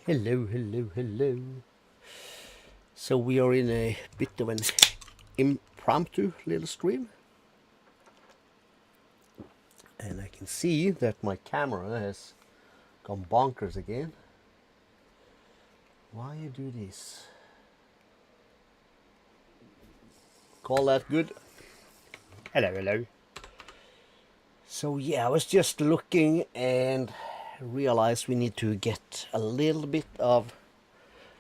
Hello, hello, hello. So we are in a bit of an impromptu little stream. And I can see that my camera has gone bonkers again. Why you do this? Call that good? Hello, hello. So yeah, I was just looking and realized we need to get a little bit of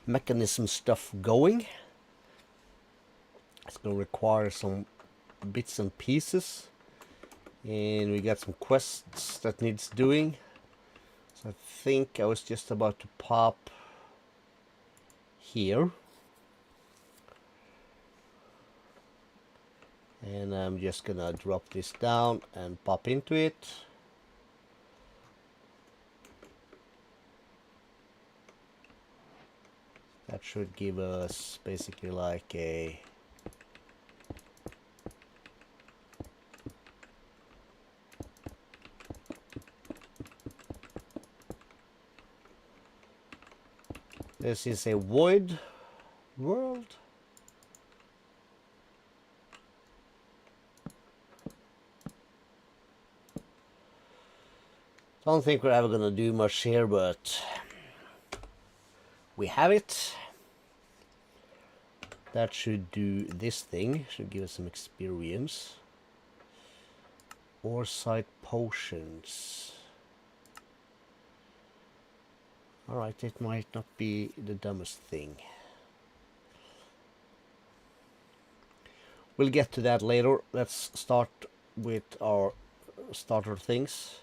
Mekanism stuff going. It's going to require some bits and pieces. And we got some quests that needs doing. So I think I was just about to pop here. And I'm just gonna drop this down and pop into it. That should give us basically like a this is a void world. Don't think we're ever gonna do much here, but we have it. That should do this thing, should give us some experience. Ore site potions. Alright, it might not be the dumbest thing. We'll get to that later. Let's start with our starter things,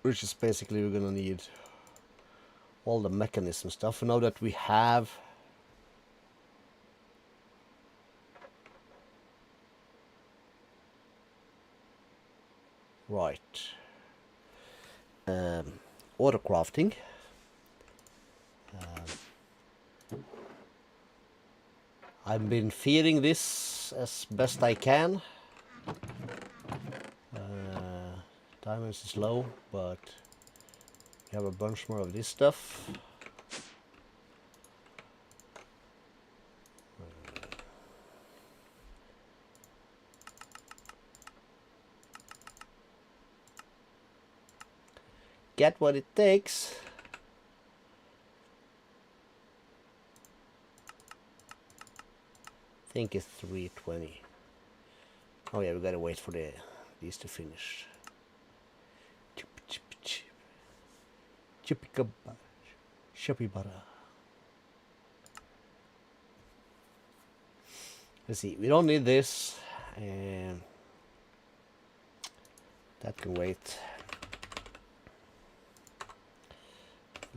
which is basically we're gonna need all the Mekanism stuff. Now that we have right auto crafting. I've been feeding this as best I can. Diamonds is low, but we have a bunch more of this stuff. Get what it takes. I think it's 320. Oh yeah, we gotta wait for these to finish. Let's see, we don't need this, and that can wait.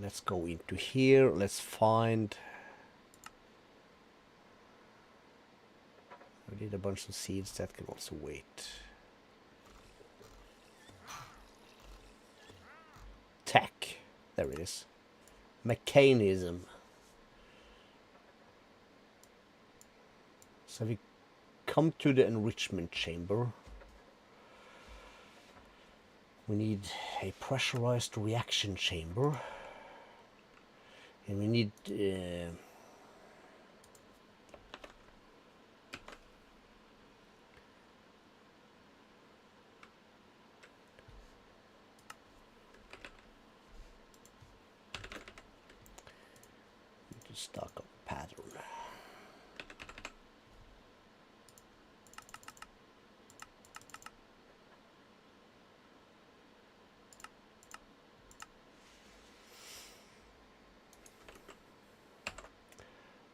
Let's go into here. Let's find. I did a bunch of seeds that can also wait. Tech. There it is. Mekanism. So we come to the enrichment chamber. We need a pressurized reaction chamber. And we need to stock up pattern.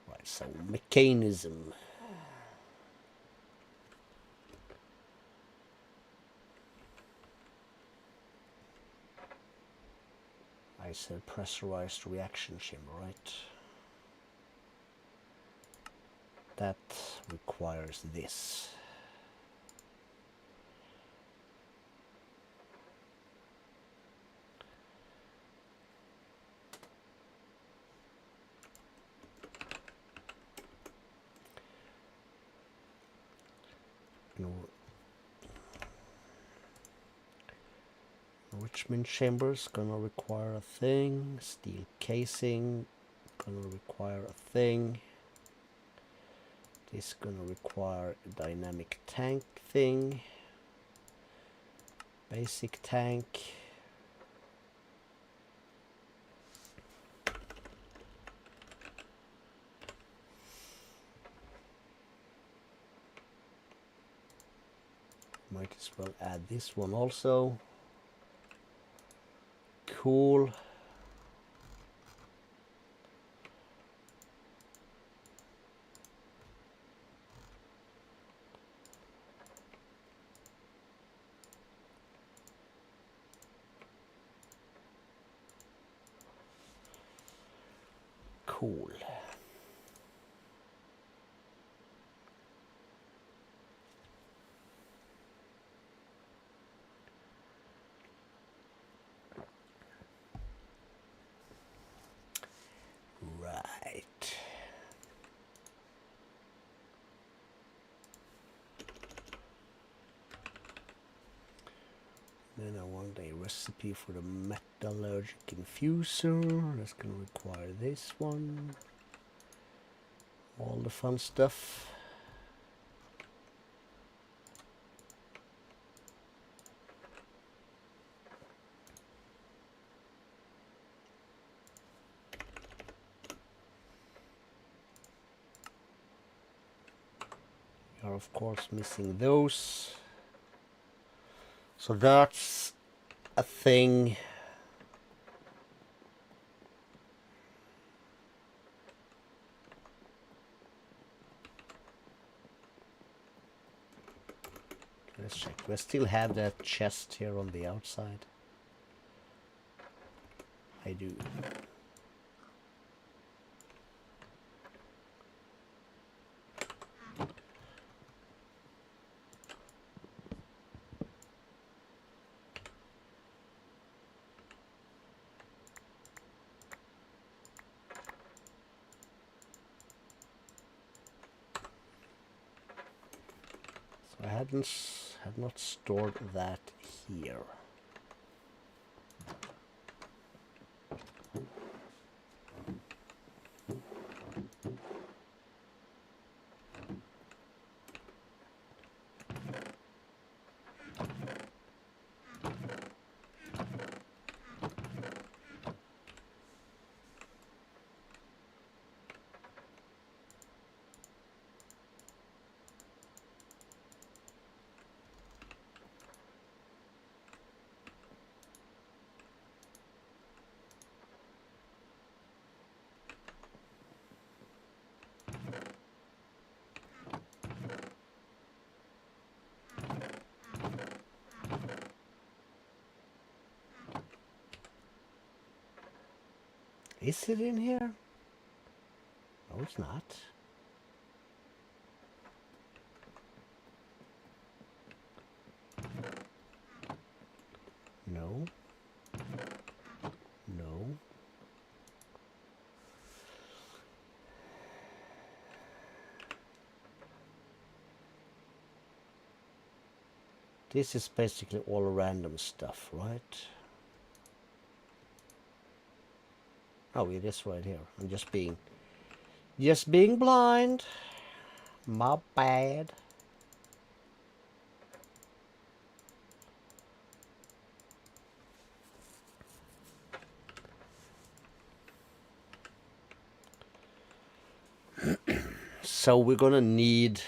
Right, so Mekanism. I said pressurized reaction chamber, right? That requires this. Enrichment chambers gonna require a thing. Steel casing gonna require a thing. This gonna require a dynamic tank thing. Basic tank. Might as well add this one also. Cool. Cool. Right. Then I want a recipe for the metallurgic infuser. That's going to require this one. All the fun stuff. We are of course missing those. So that's a thing. Let's check. Do I still have that chest here on the outside? I do. So I had not stored that here. Is it in here? No, it's not. No. No. This is basically all random stuff, right? Oh, it is right here. I'm just being blind. My bad. So we're gonna need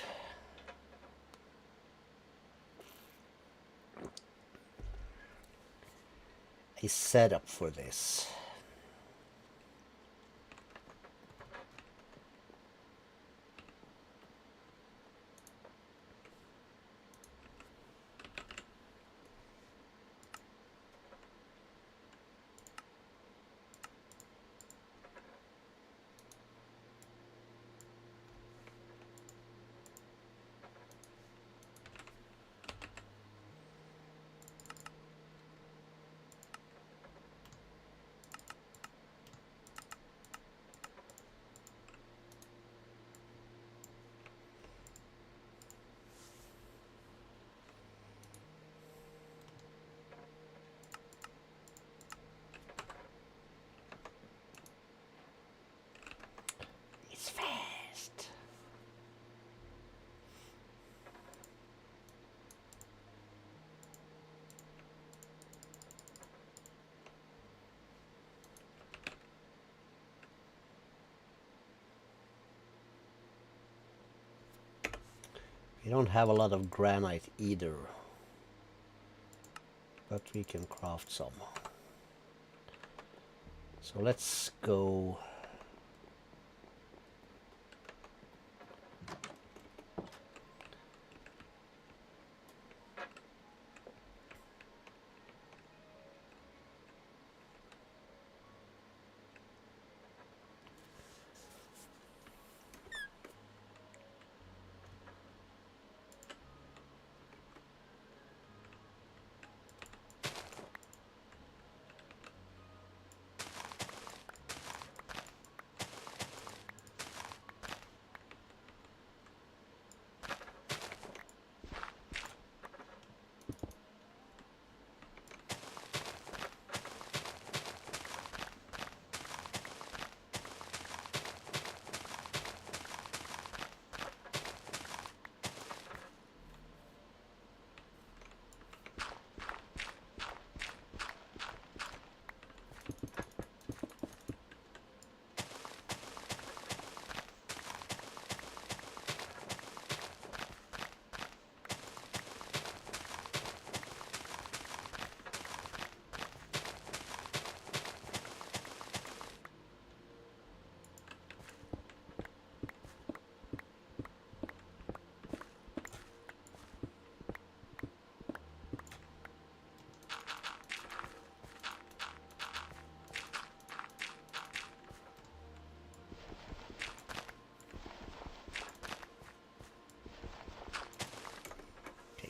a setup for this. We don't have a lot of granite either, but we can craft some. So let's go.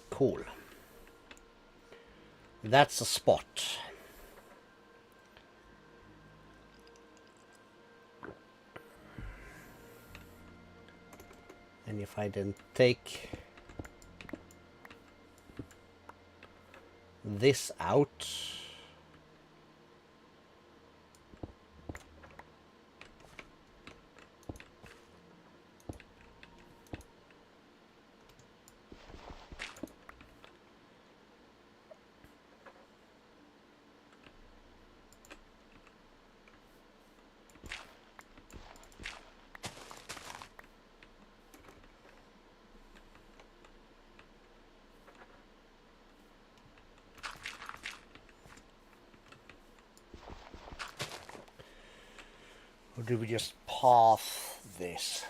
Cool. That's a spot. And if I then take this out, or do we just path this?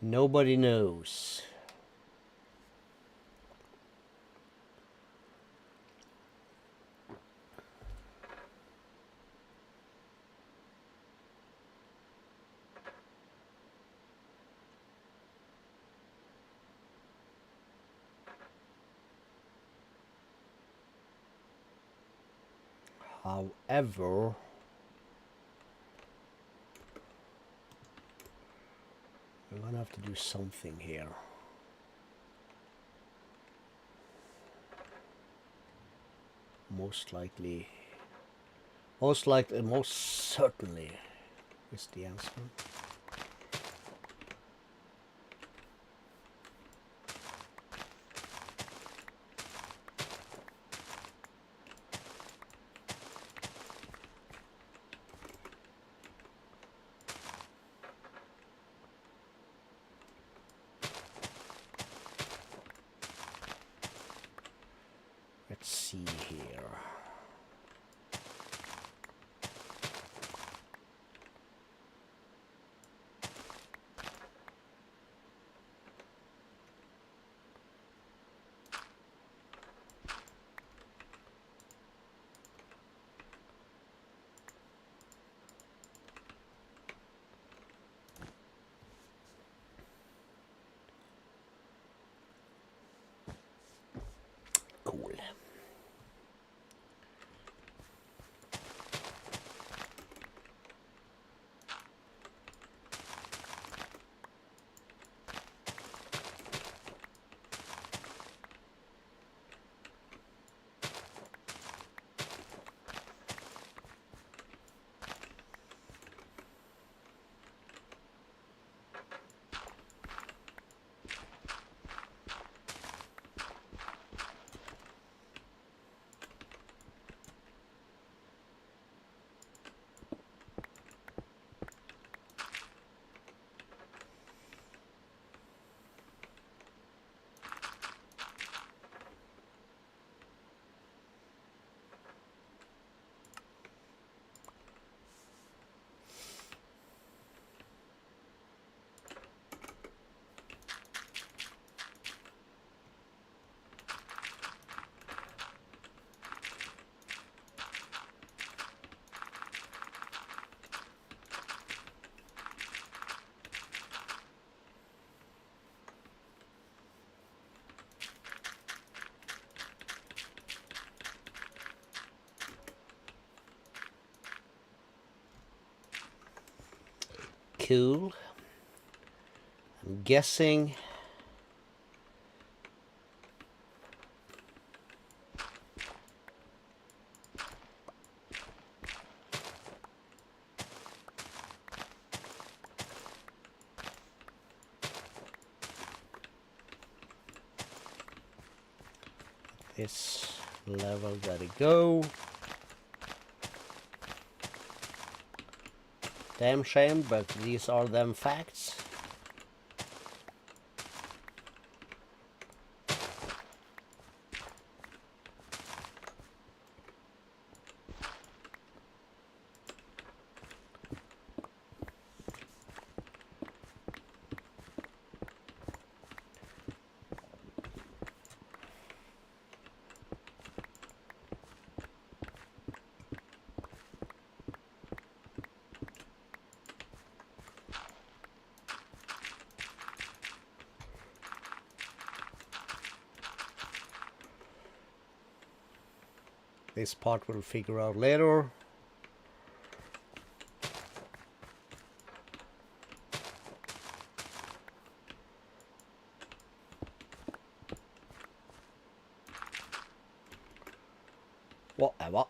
Nobody knows. However, we're gonna have to do something here. Most certainly is the answer. Let's see here. Cool. cool. I'm guessing this level gotta go. Damn shame, but these are them facts. This part we'll figure out later. Whatever.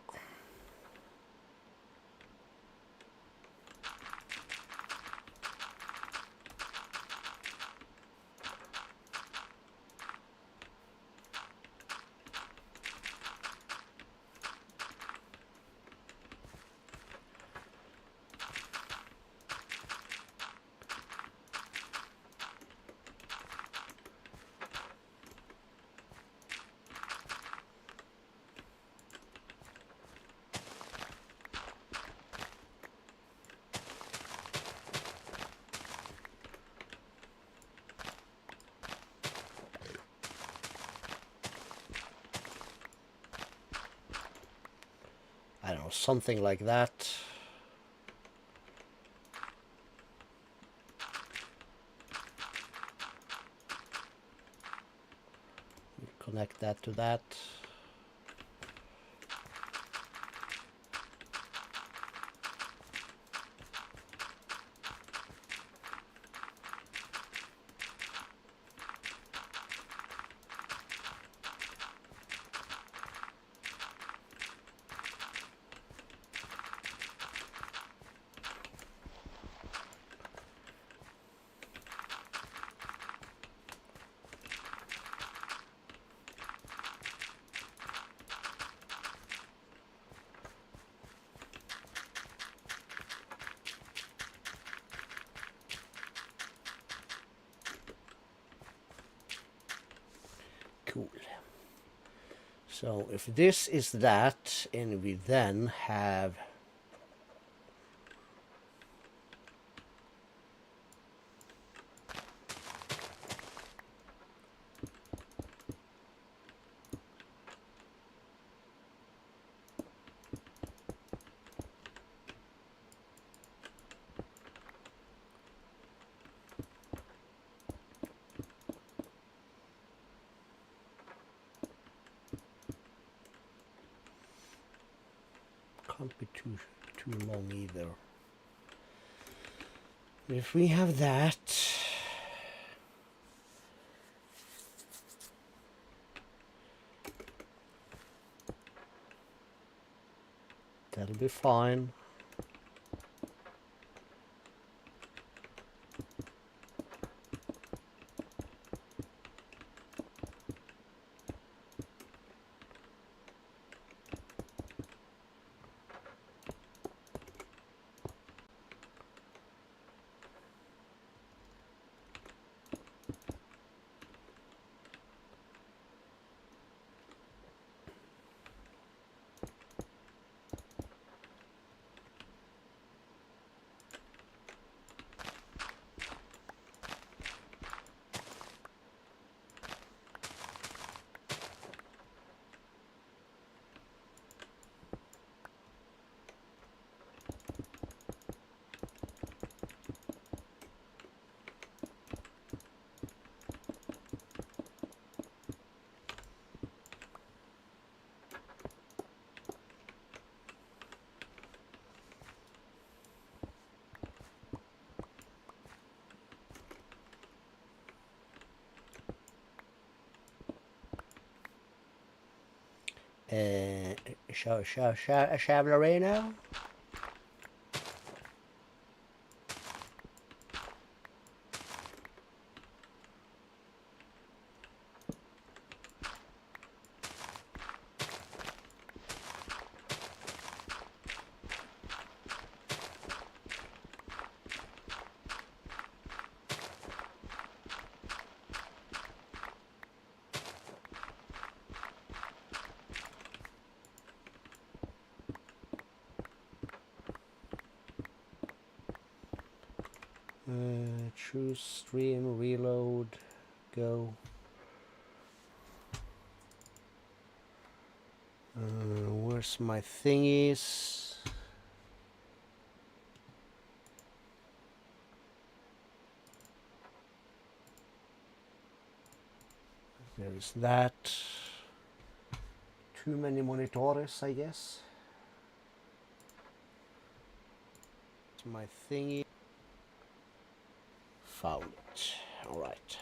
I don't know, something like that. Connect that to that. Cool. So if this is that, and we then have can't be too long either. If we have that, that'll be fine. Chevrolet. Choose stream, reload, go. Where's my thingies? There is that. Too many monitors, I guess. It's my thingy. Found it. All right.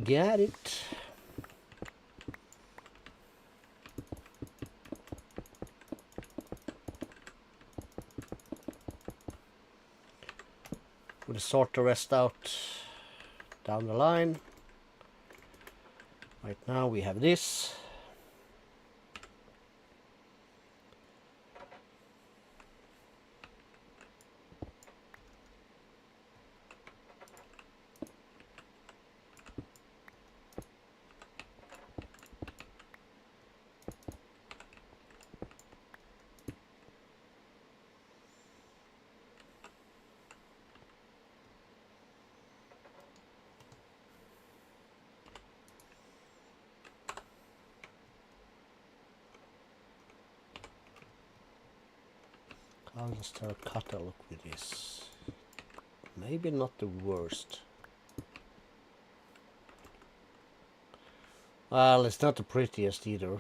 Got it. We'll sort the rest out down the line. Right now we have this. How does terracotta look with this? Maybe not the worst. Well, it's not the prettiest either.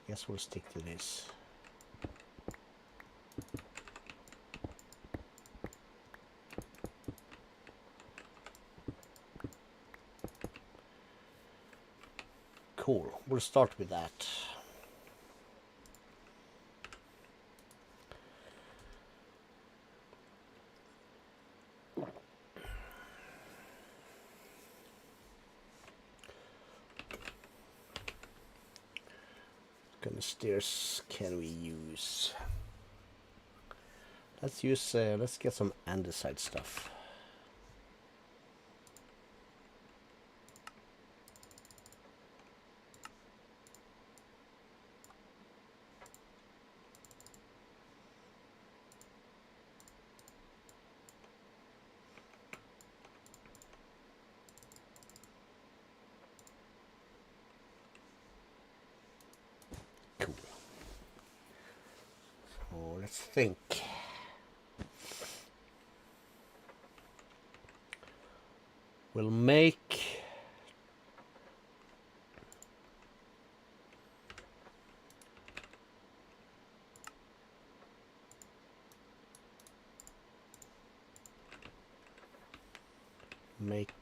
Guess we'll stick to this. Cool, we'll start with that. What kind of stairs can we use? Let's get some andesite stuff. Cool. So let's think. We'll make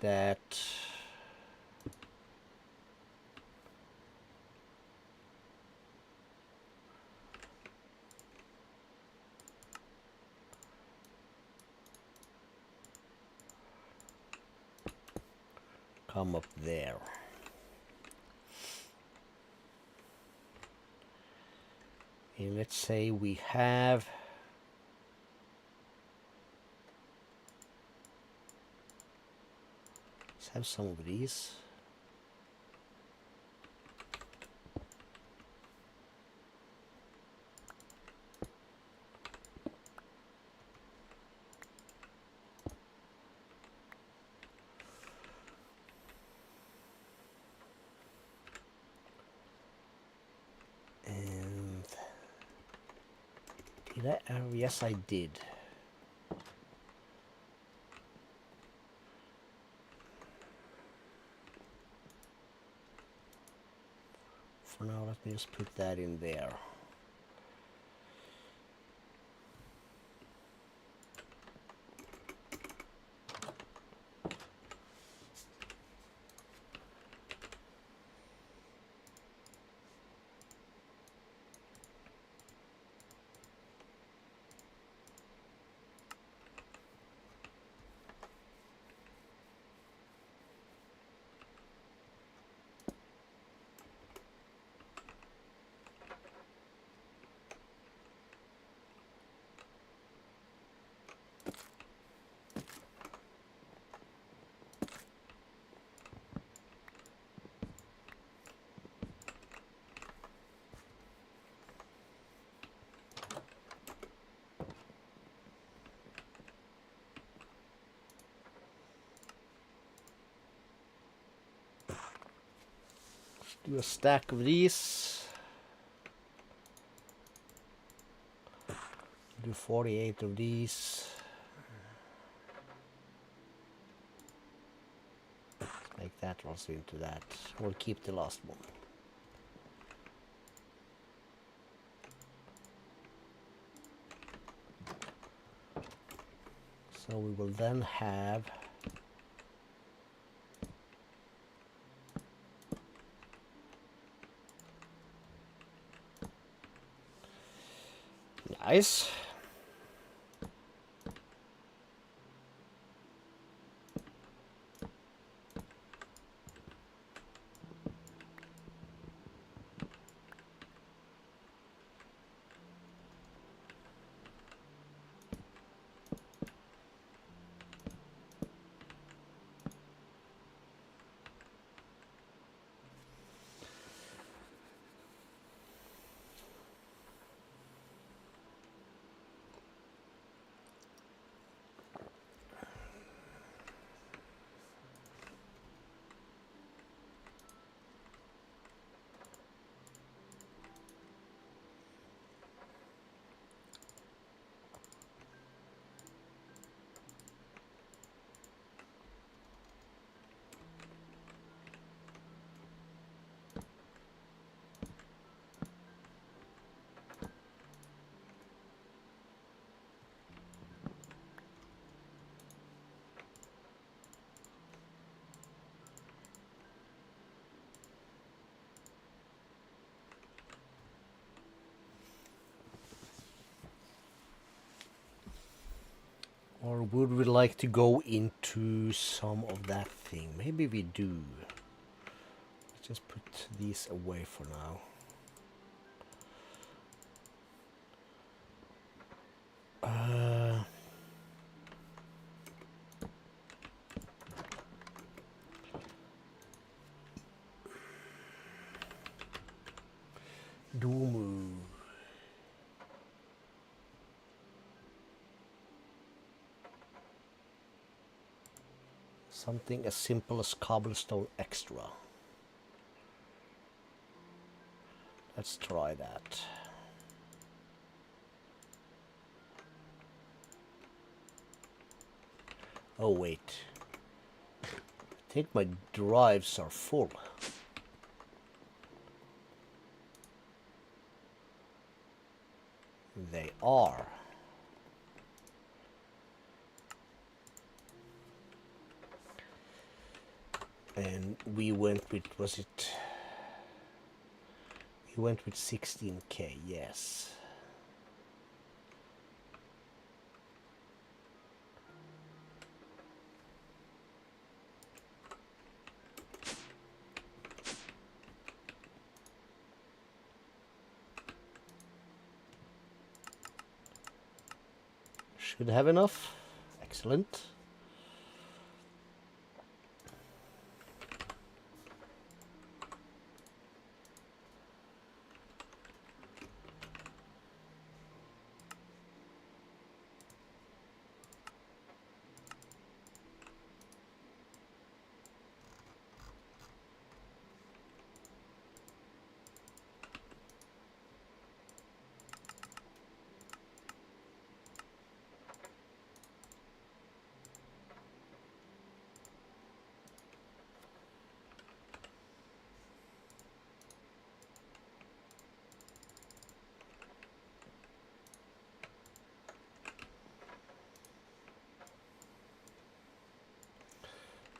that come up there. And let's say we have some of these. And did I? Yes, I did. For now, let me just put that in there. Do a stack of these. Do 48 of these. Make that also into that. We'll keep the last one. So we will then have nice. Or would we like to go into some of that thing? Maybe we do. Let's just put these away for now. Doomu. Something as simple as cobblestone extra. Let's try that. Oh wait. I think my drives are full. They are. And we went with, was it? We went with 16K, yes. Should have enough. Excellent.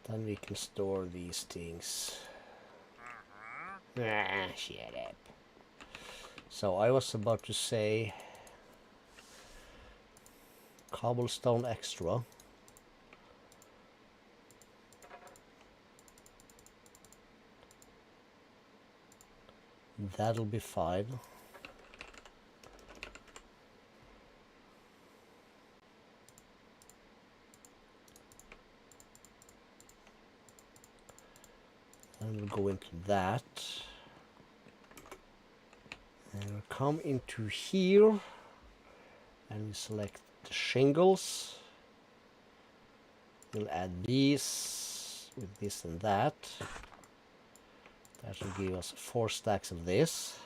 Then we can store these things. Ah, shut up. So I was about to say cobblestone extra. That'll be fine. And we'll go into that. And we'll come into here and we select the shingles. We'll add these with this and that. That will give us 4 stacks of this.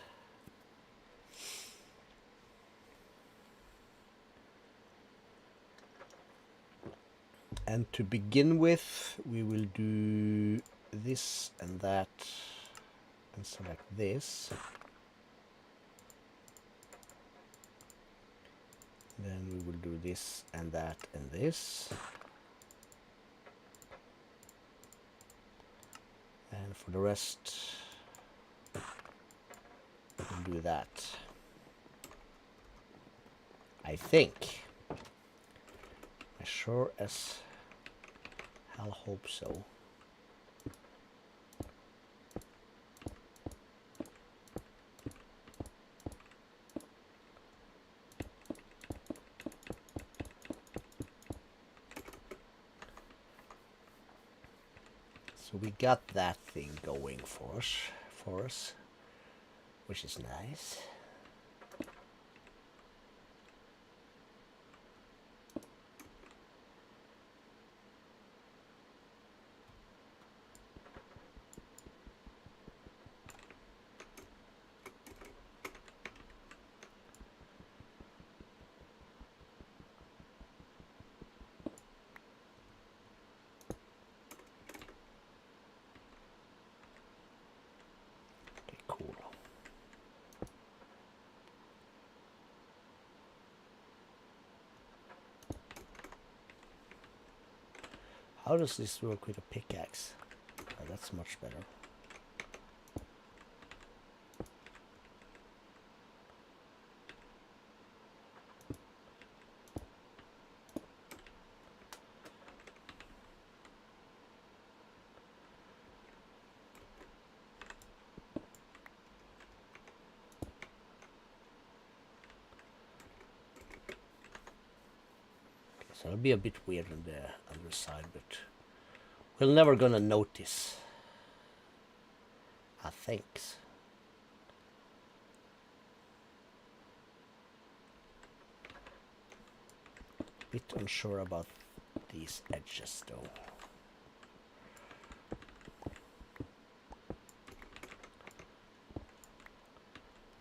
And to begin with, we will do this and that and select this. Then we will do this and that and this. And for the rest, we'll do that. I think. I sure as hell hope so. So we got that thing going for us, which is nice. How does this work with a pickaxe? Oh, that's much better. So it'll be a bit weird on the other side, but we're never gonna notice. I think. Bit unsure about these edges though.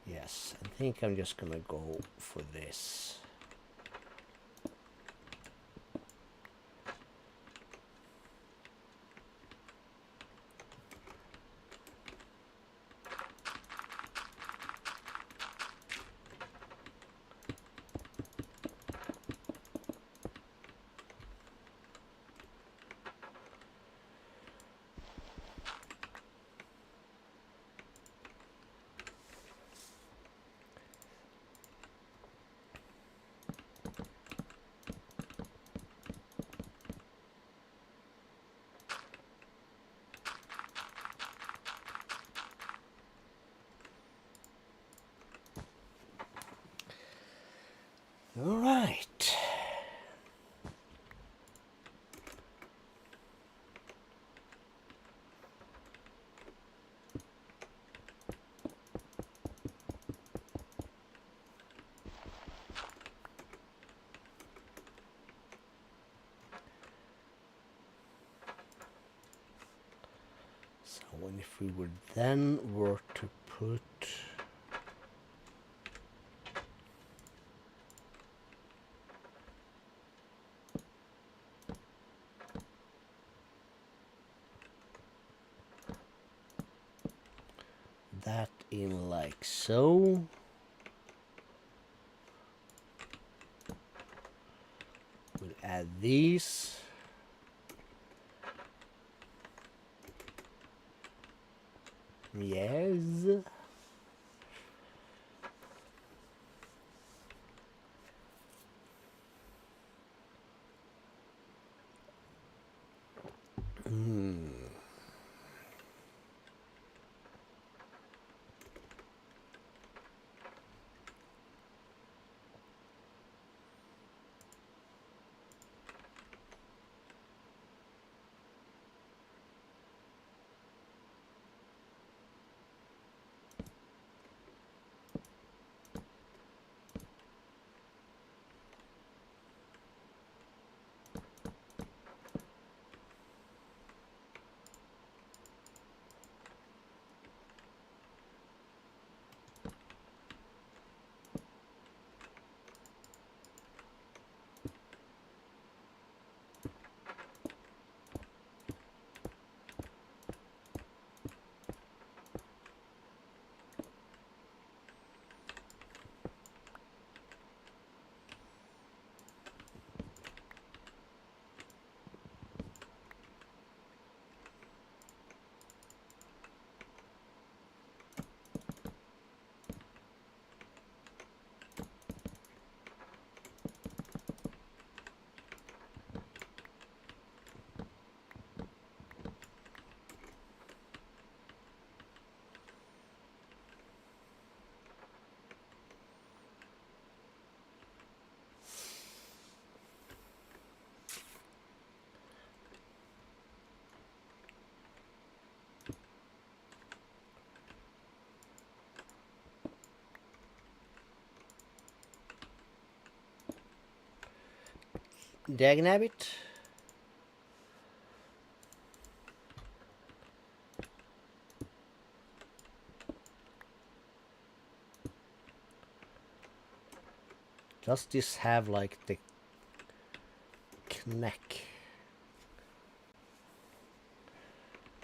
Yes, I think I'm just gonna go for this. All right. and if we would then were to put that in like so, we'll add these. Yes. Dagnabbit. Does this have like the knack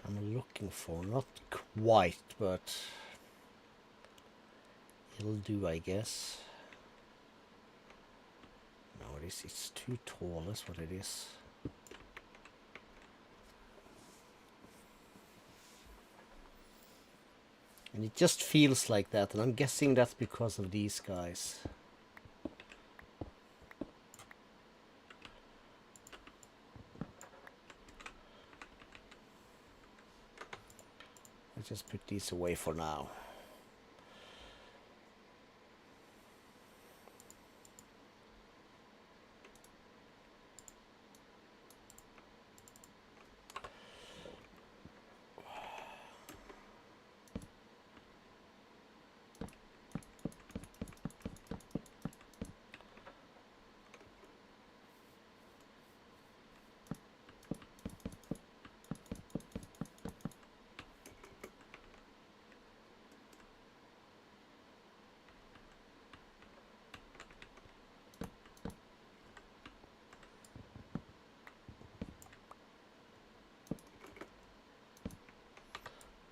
I'm looking for? Not quite, but it'll do, I guess. No, it's too tall, that's what it is. And it just feels like that, and I'm guessing that's because of these guys. Let's just put these away for now.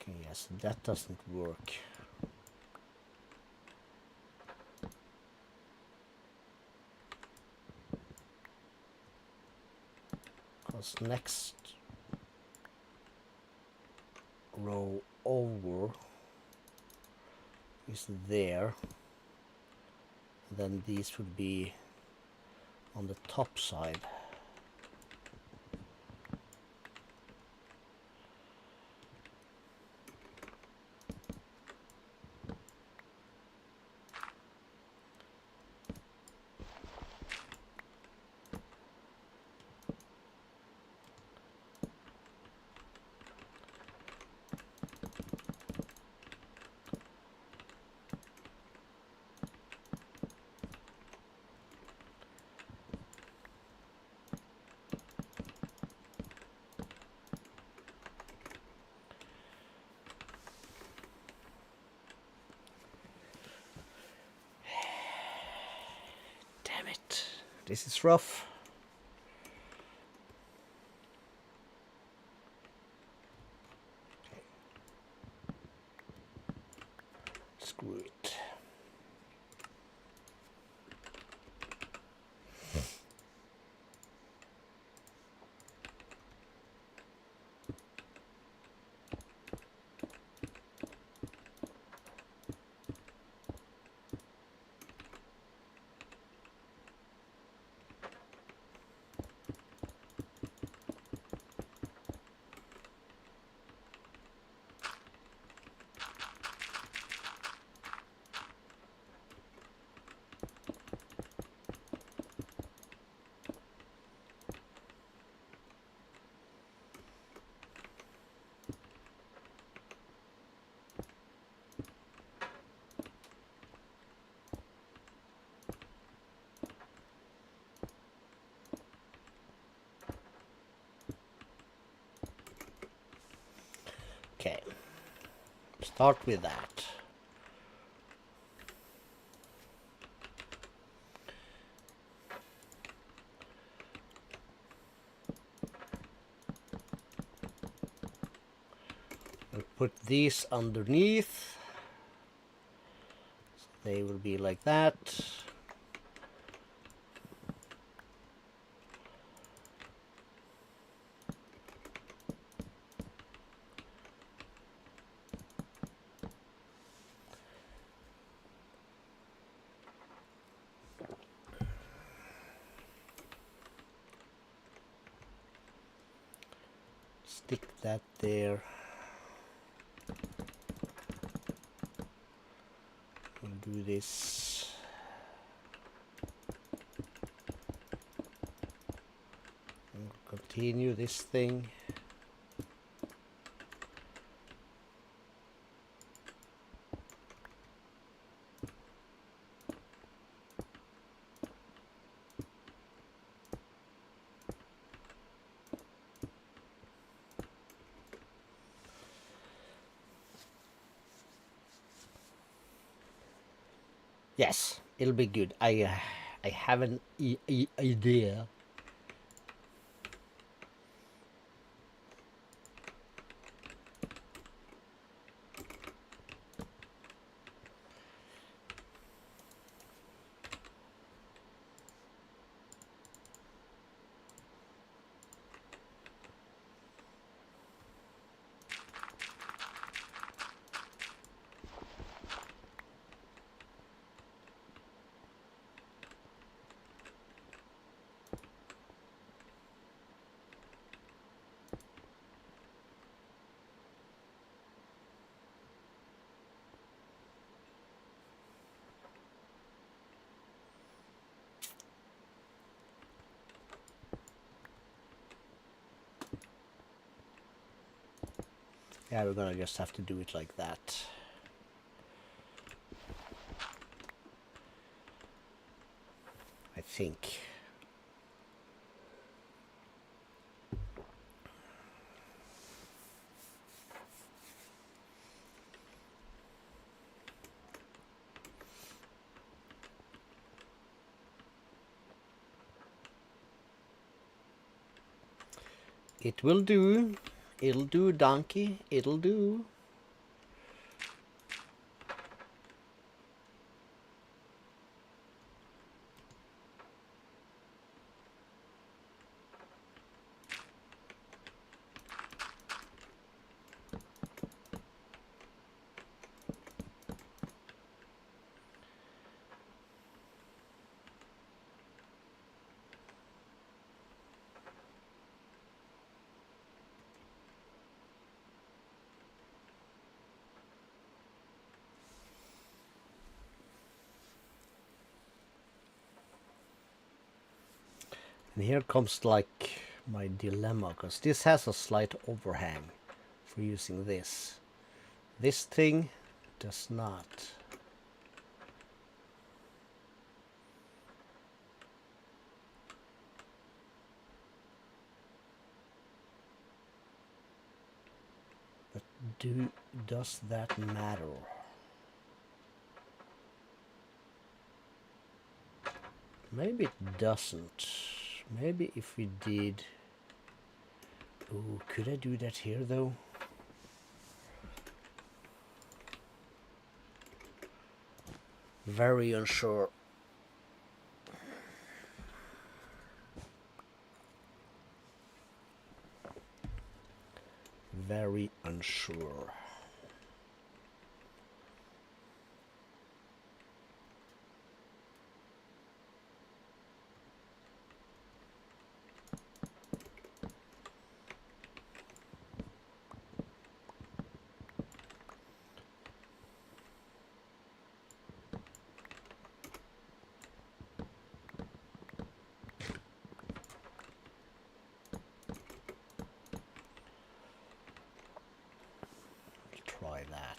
Okay, yes, that doesn't work. Because next row over is there. Then these would be on the top side. This is rough. Screw it. Okay, start with that. And put these underneath. So they will be like that. Stick that there. We'll do this. And continue this thing. Yes, it'll be good. I have an idea. Yeah, we're gonna just have to do it like that. I think. It will do. It'll do, donkey. It'll do. And here comes like my dilemma, because this has a slight overhang for using this. This thing does not. But does that matter? Maybe it doesn't. Maybe if we did... Oh, could I do that here though? Very unsure. Very unsure. Try that.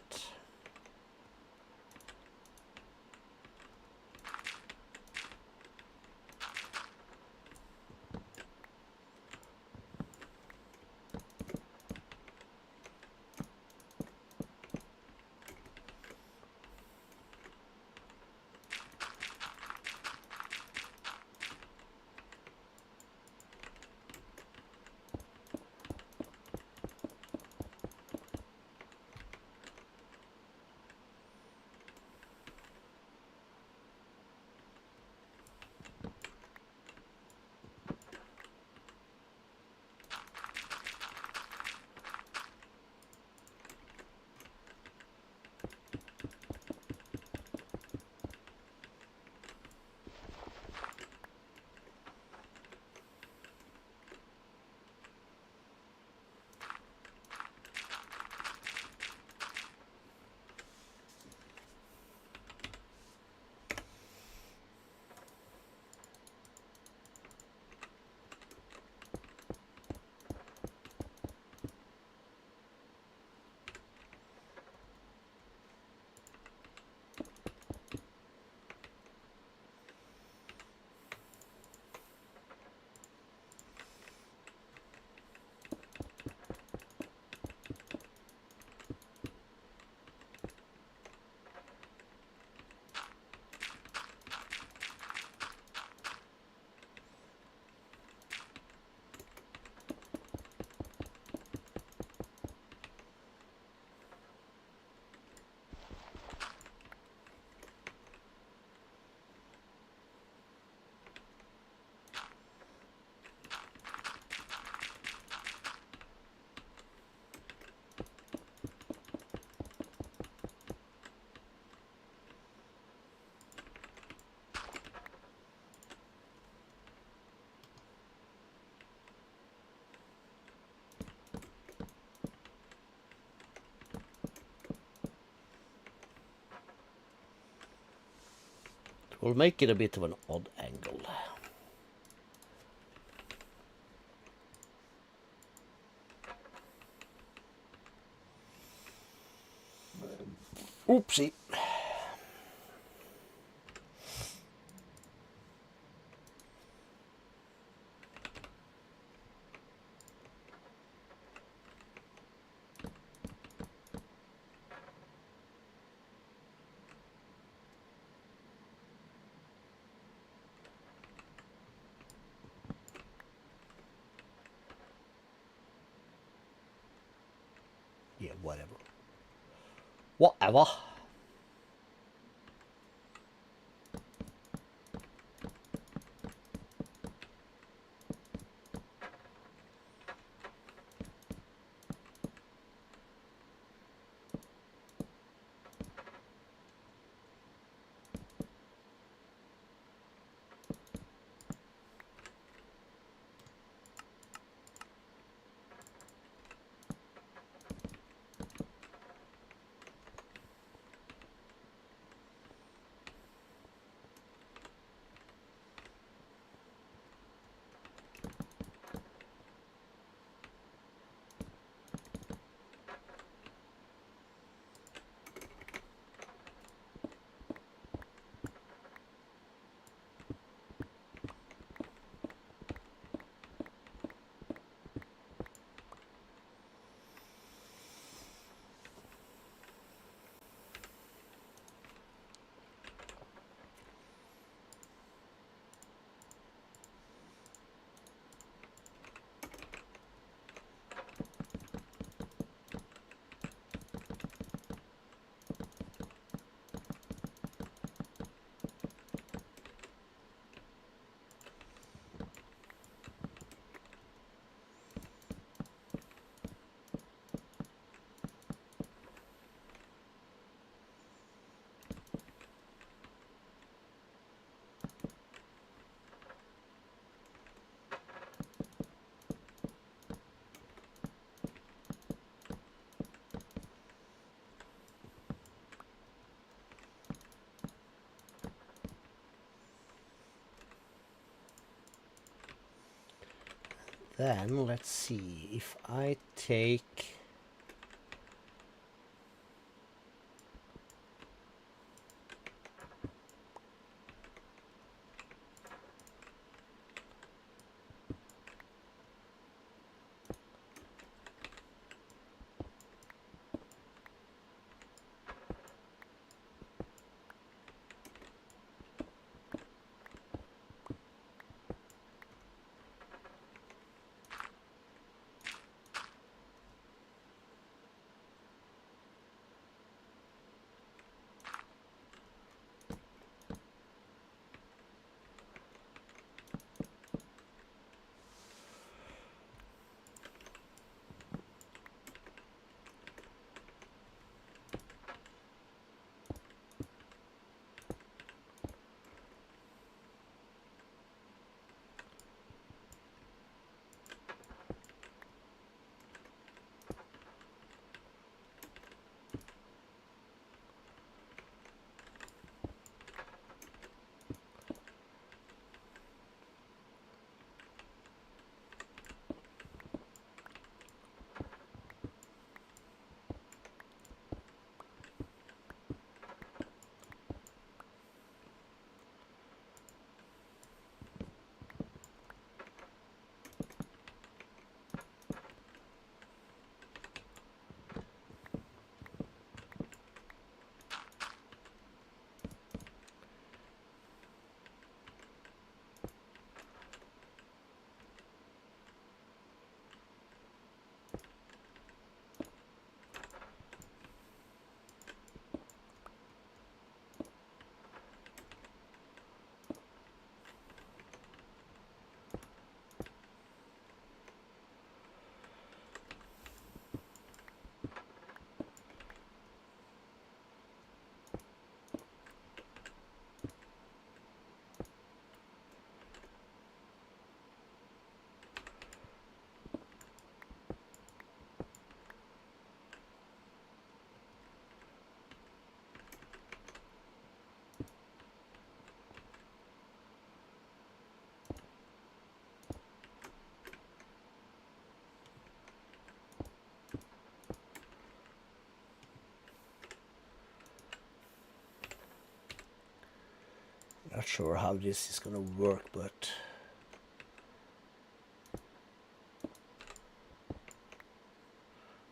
We'll make it a bit of an odd angle. Oopsie. Yeah, whatever. Whatever. then let's see if I take not sure how this is gonna work, but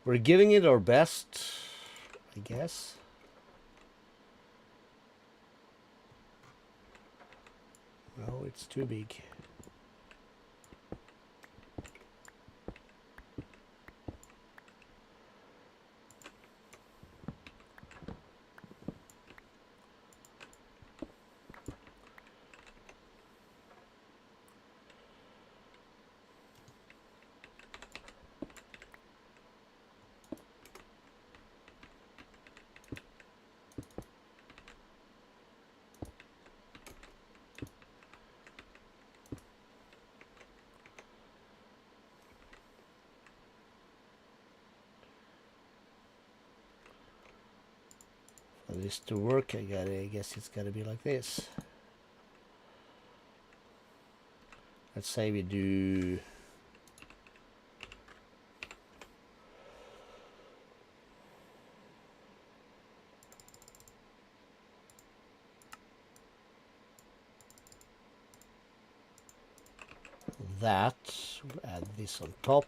we're giving it our best, I guess. No, it's too big. For this to work, I guess it's gotta be like this. Let's say we do that, we'll add this on top,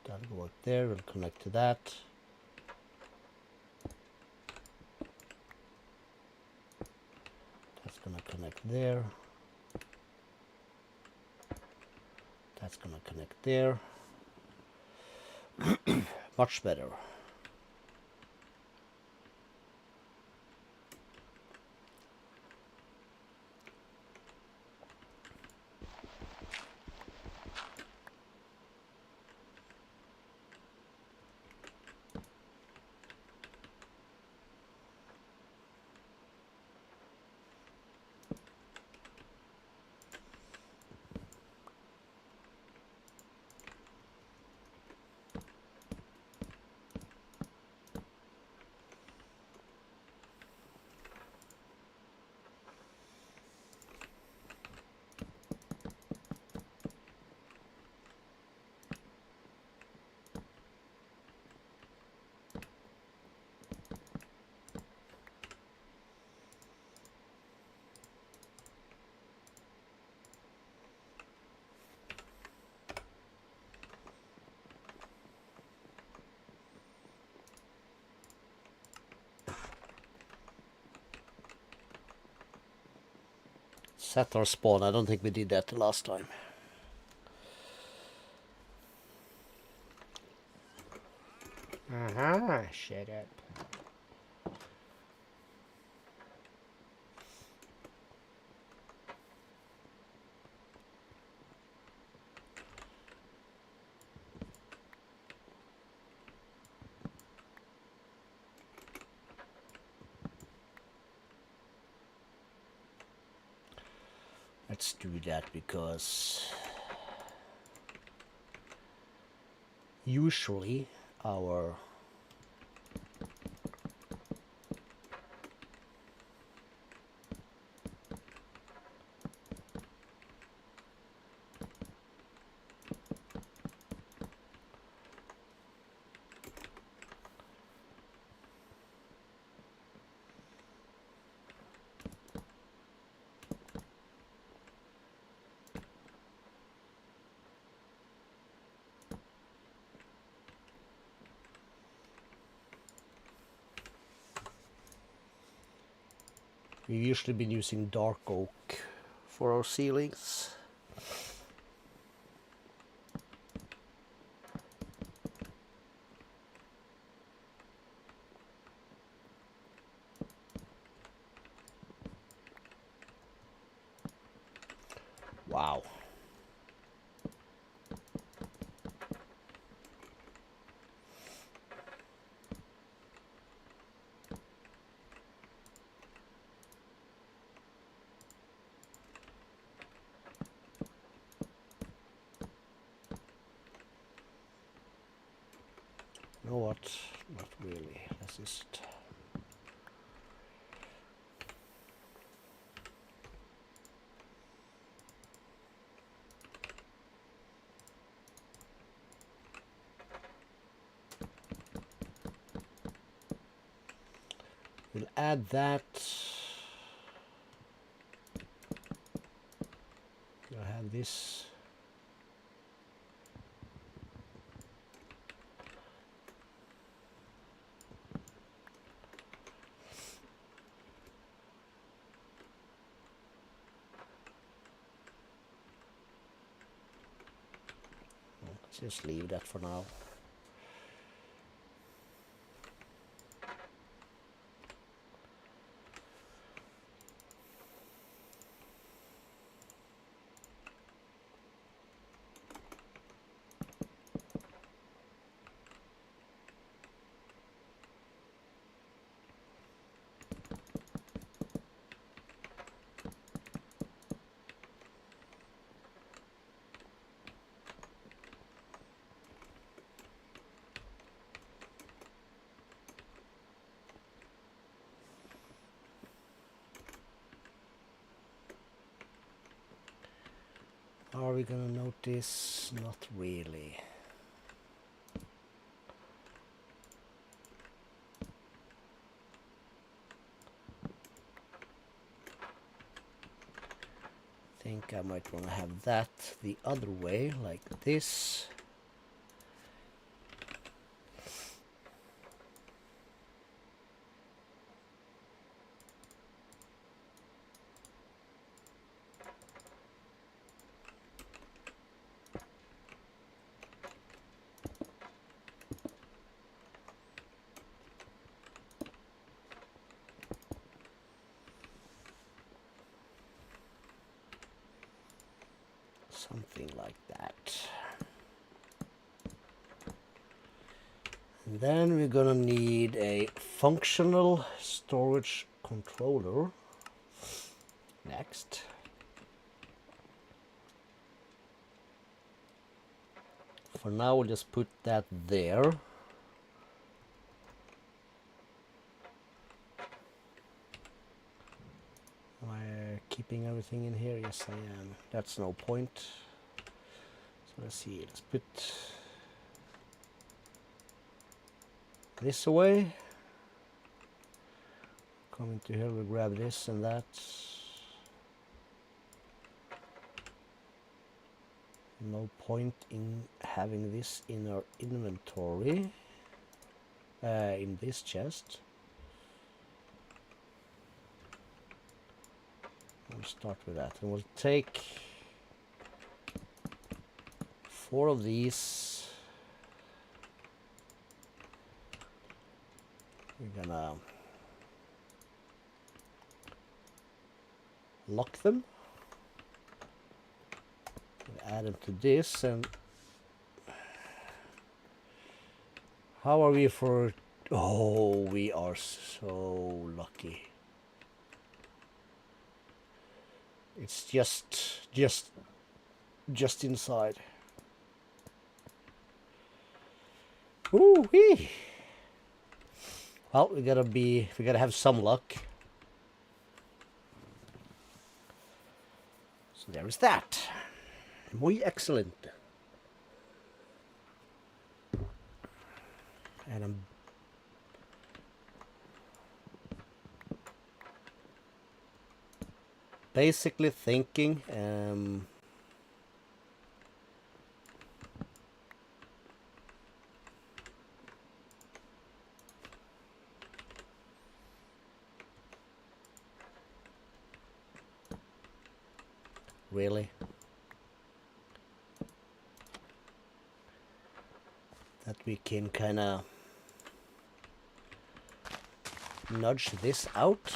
that'll go up there, we'll connect to that. That's gonna connect there. That's gonna connect there. Much better. Set our spawn. I don't think we did that the last time. Shut up. Let's do that because usually our we've usually been using dark oak for our ceilings. Wow. You know what? Not really. Let's just... We'll add that. We'll have this. Let's just leave that for now. Are we gonna notice? Not really. Think I might want to have that the other way, like this. Something like that. And then we're gonna need a functional storage controller next. For now, we'll just put that there. Am I keeping everything in here? Yes, I am. That's no point. So let's see. Let's put this away. Come into here, we'll grab this and that. No point in having this in our inventory. In this chest. We'll start with that, and we'll take 4 of these. We're gonna lock them. We'll add them to this, and how are we for... Oh, we are so lucky. It's just inside. Woo-wee! Well, we gotta have some luck. So there is that. Muy excellent. And I'm basically thinking really that we can kind of nudge this out.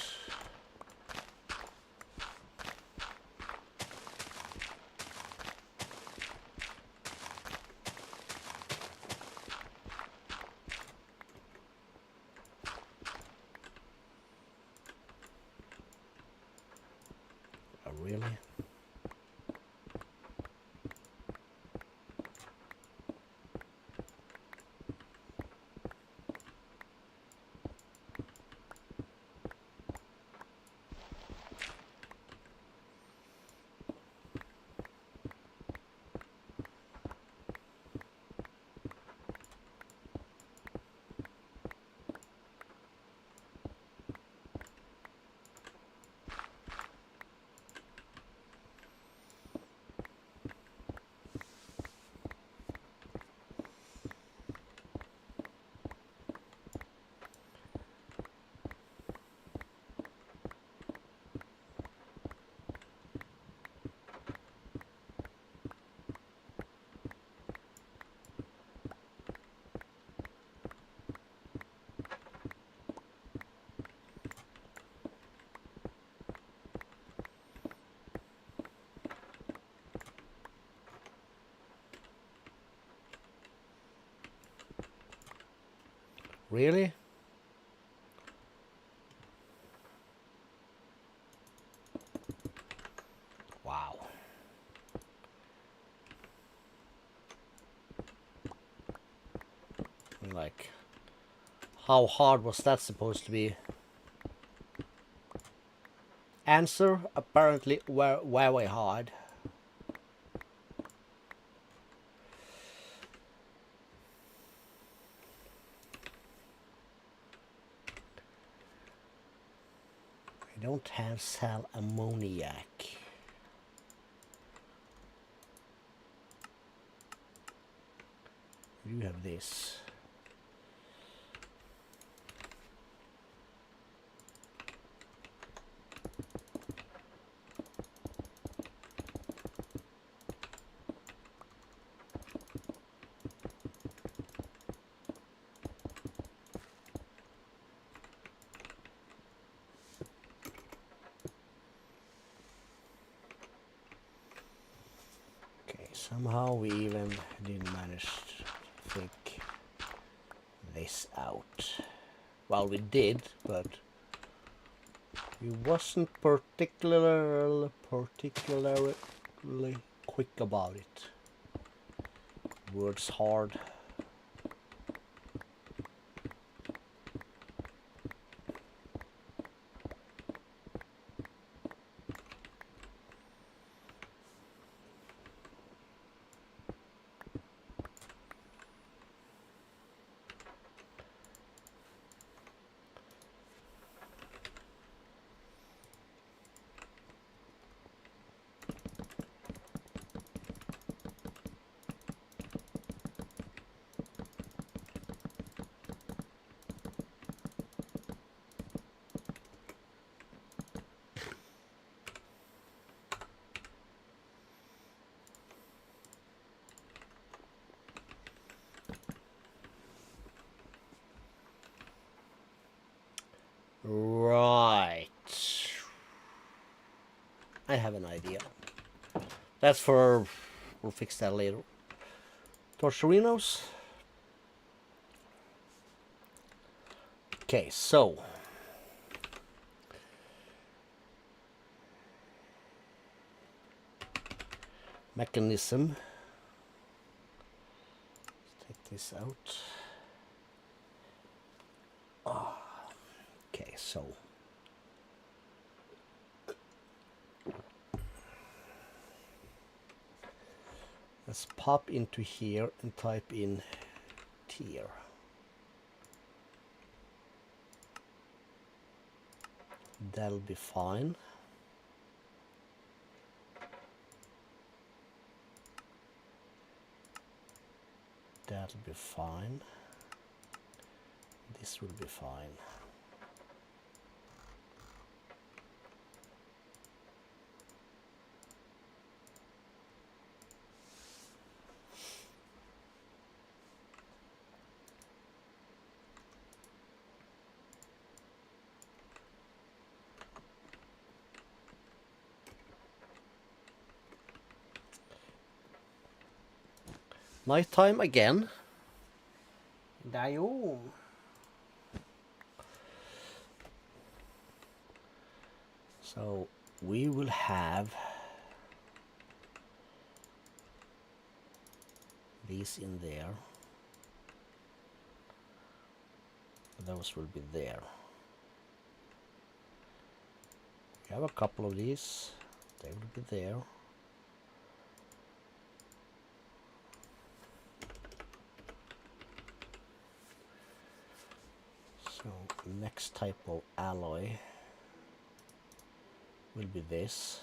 Oh, really? Really? Wow. Like, how hard was that supposed to be? Answer, apparently very hard. I don't have sal ammoniac. You have this. Somehow we even didn't manage to think this out. Well, we did, but we wasn't particularly quick about it. Words hard. have an idea. That's for... we'll fix that later. Torcherinos. Okay, so... Mechanism. Let's take this out. Oh. Okay, so... let's pop into here and type in tier. That'll be fine. That'll be fine. This will be fine. Nighttime again. Dayo. So we will have these in there. Those will be there. We have a couple of these. They will be there. So next type of alloy will be this.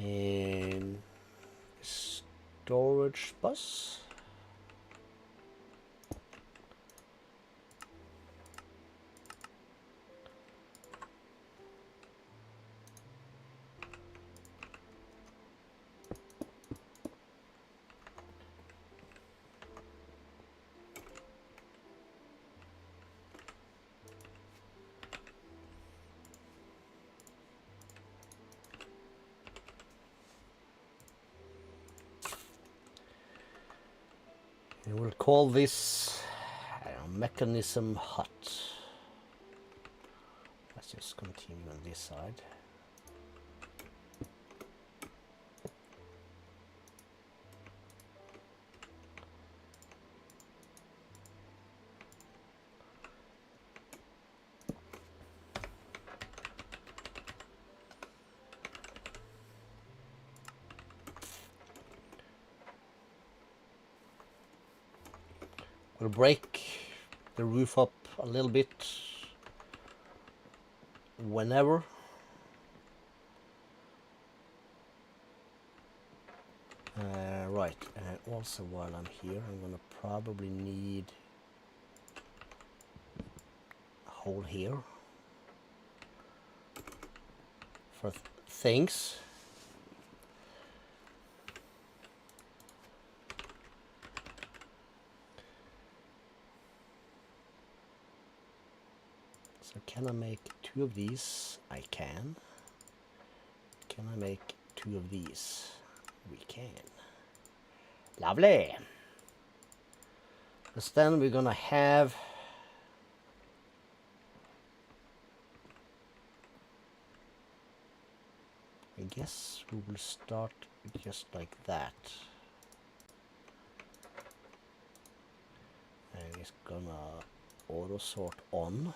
And storage bus. And we'll call this Mechanism hut. Let's just continue on this side. We'll break the roof up a little bit whenever. Right, also while I'm here, I'm gonna probably need a hole here for things. So can I make 2 of these? I can. Can I make 2 of these? We can. Lovely. Because then we're gonna have I guess we will start just like that. And it's gonna auto sort on.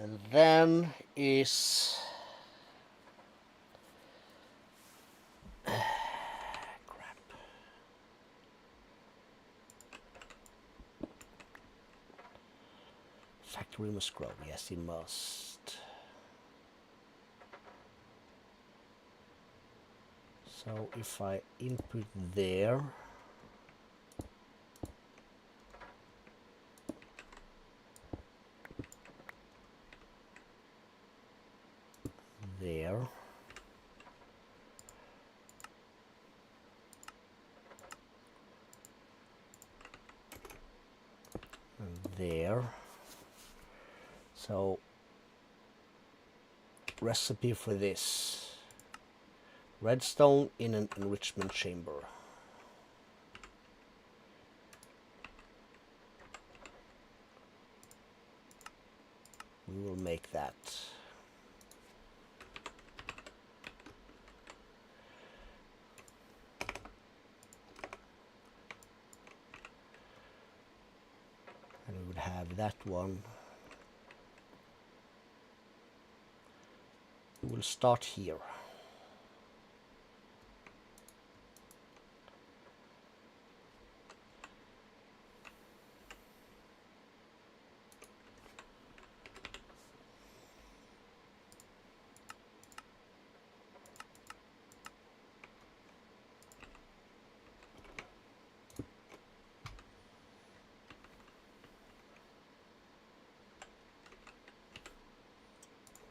And then is crap. Factory must grow. Yes, it must. So if I input there, there, and there. So recipe for this: redstone in an enrichment chamber. We will make that. And we would have that one. We will start here.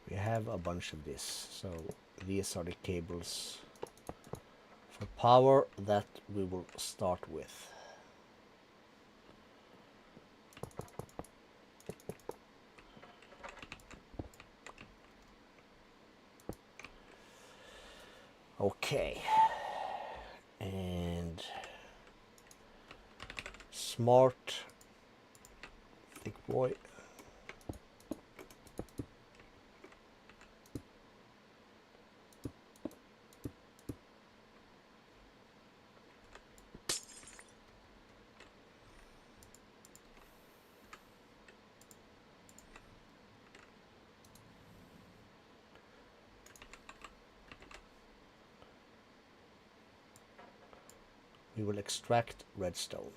We have a bunch of this, so these are the cables for power that we will start with. Okay, and smart thick boy. We will extract redstone.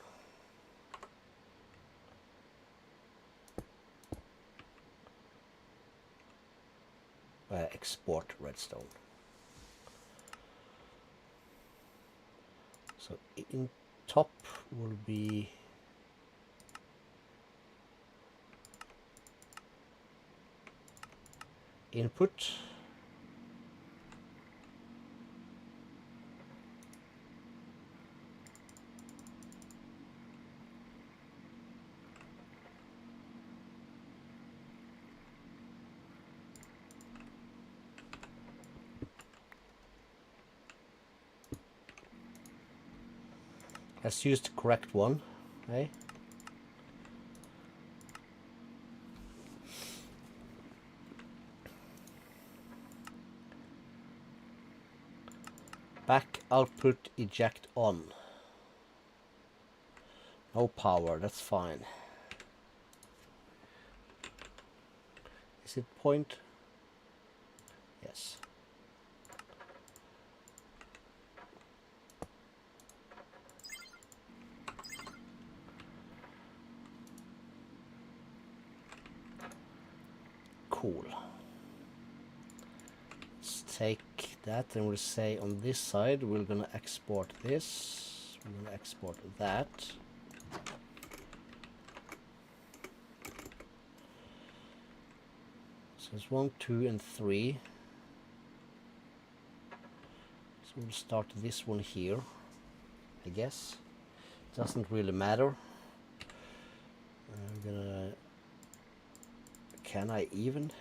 Export redstone. So in top will be input. Let's use the correct one, okay? Back output eject on. No power, that's fine. Is it point? Yes. Cool. Let's take that and we'll say on this side we're gonna export this. We're gonna export that. So it's 1, 2, and 3. So we'll start this one here, I guess. Doesn't really matter. I'm gonna. Can I even?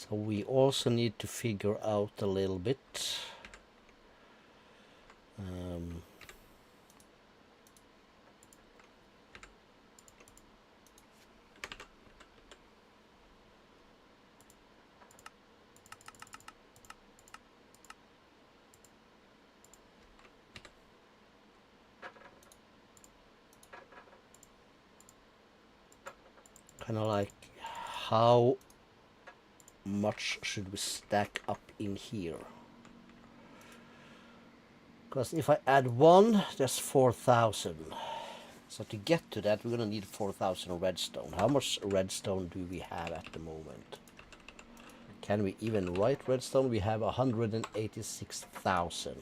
So we also need to figure out a little bit. Kind of like how much should we stack up in here? Because if I add one, that's 4,000. So to get to that, we're gonna need 4,000 redstone. How much redstone do we have at the moment? Can we even write redstone? We have 186,000.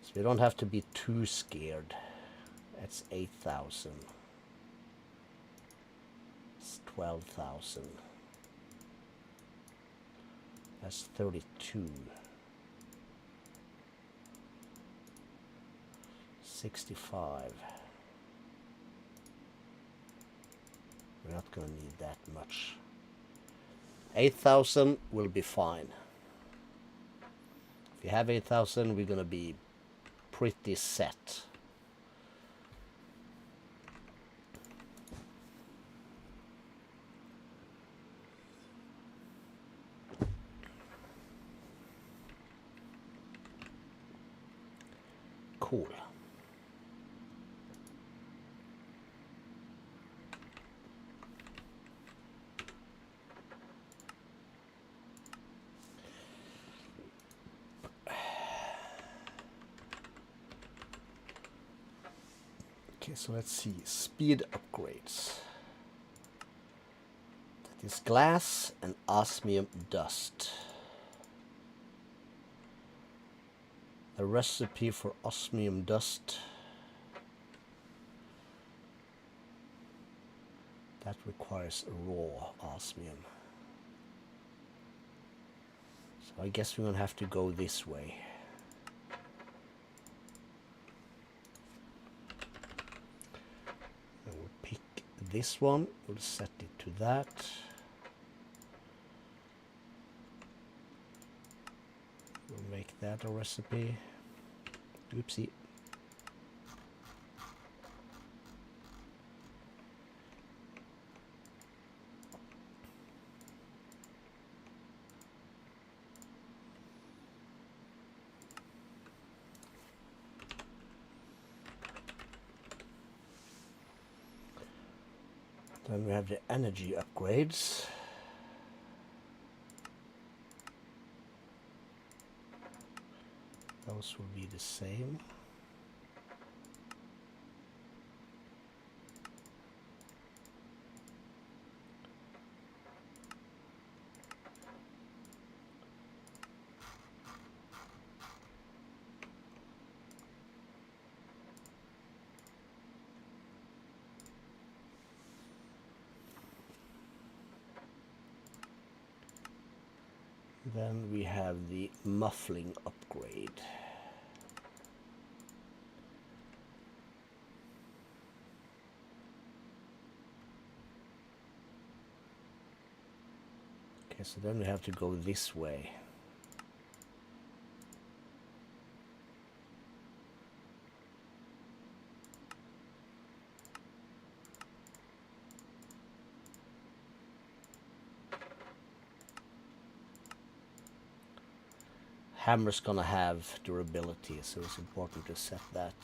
So we don't have to be too scared. That's 8,000. It's 12,000. That's 32. 65. We're not going to need that much. 8,000 will be fine. If you have 8,000, we're going to be pretty set. Cool. Okay, so let's see. Speed upgrades. That is glass and osmium dust. A recipe for osmium dust. That requires raw osmium. So I guess we're gonna have to go this way. And we'll pick this one, we'll set it to that. We'll make that a recipe. Oopsie. Then we have the energy upgrades. Those will be the same. Then we have the muffling upgrade. Okay, so then we have to go this way. Hammer's gonna have durability, so it's important to set that.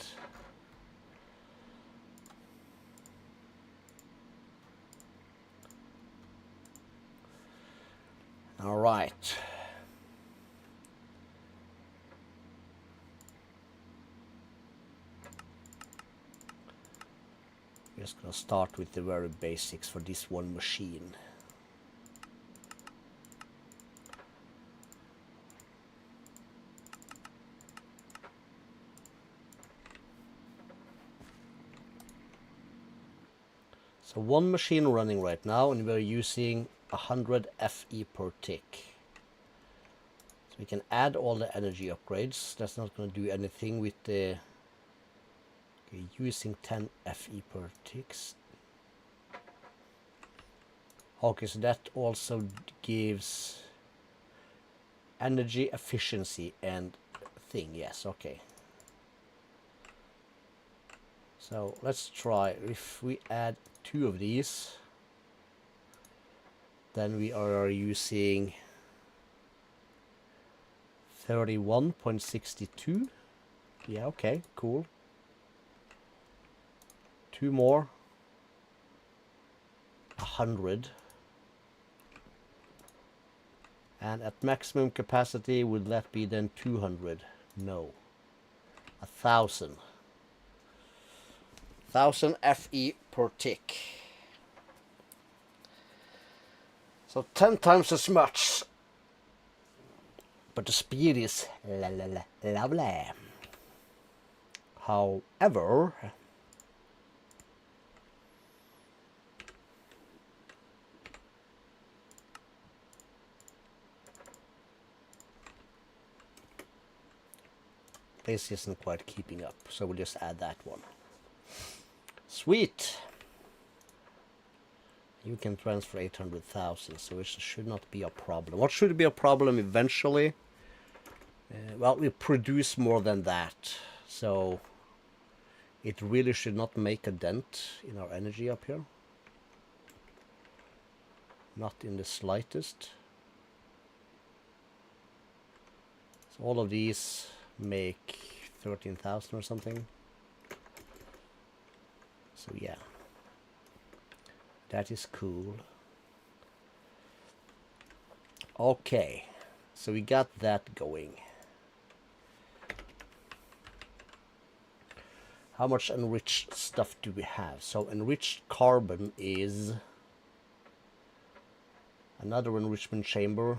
All right. We're just gonna start with the very basics for this one machine. So one machine running right now, and we're using 100 FE per tick. So we can add all the energy upgrades. That's not going to do anything with the using 10 FE per ticks. Okay, so that also gives energy efficiency and thing. Yes, okay. So let's try. If we add 2 of these, then we are using 31.62. Yeah, okay, cool. 2 more. 100. And at maximum capacity, would that be then 200? No. 1,000. 1,000 FE per tick. So 10 times as much. But the speed is lovely. However, this isn't quite keeping up, so we'll just add that one. Sweet. You can transfer 800,000, so it should not be a problem. What should be a problem eventually? Well, we produce more than that, so it really should not make a dent in our energy up here. Not in the slightest. So all of these make 13,000 or something. So yeah, that is cool. Okay, so we got that going. How much enriched stuff do we have? So enriched carbon is another enrichment chamber,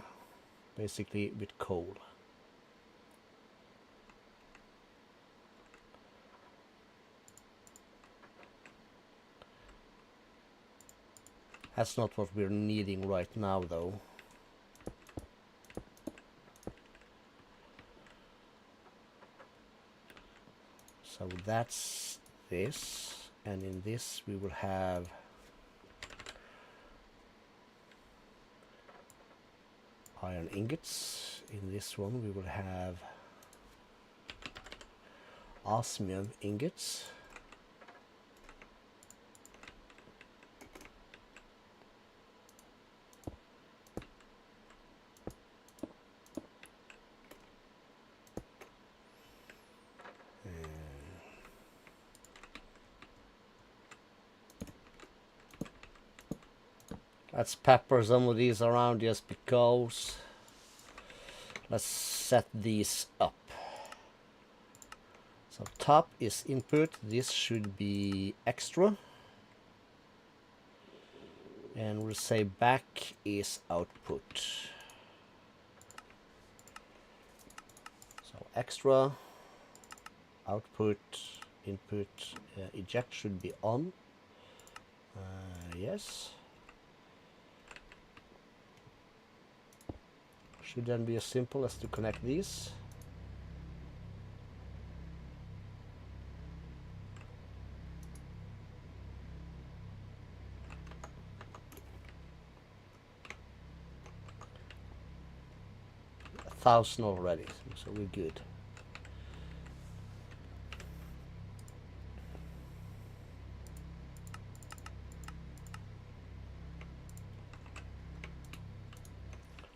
basically with coal. That's not what we're needing right now, though. So that's this, and in this we will have iron ingots. In this one we will have osmium ingots. Let's pepper some of these around just because. Let's set these up. So top is input. This should be extra. And we'll say back is output. So extra, output, input, eject should be on. Yes. Should then be as simple as to connect these. $1,000 already, so we're good.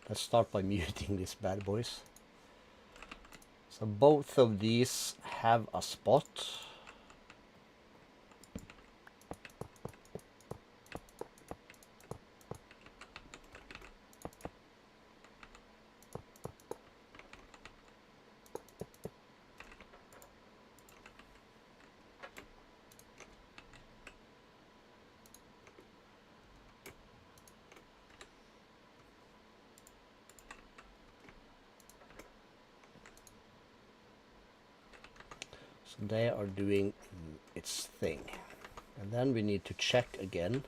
Let's start by muting these bad boys. So both of these have a spot. So they are doing its thing. And then we need to check again.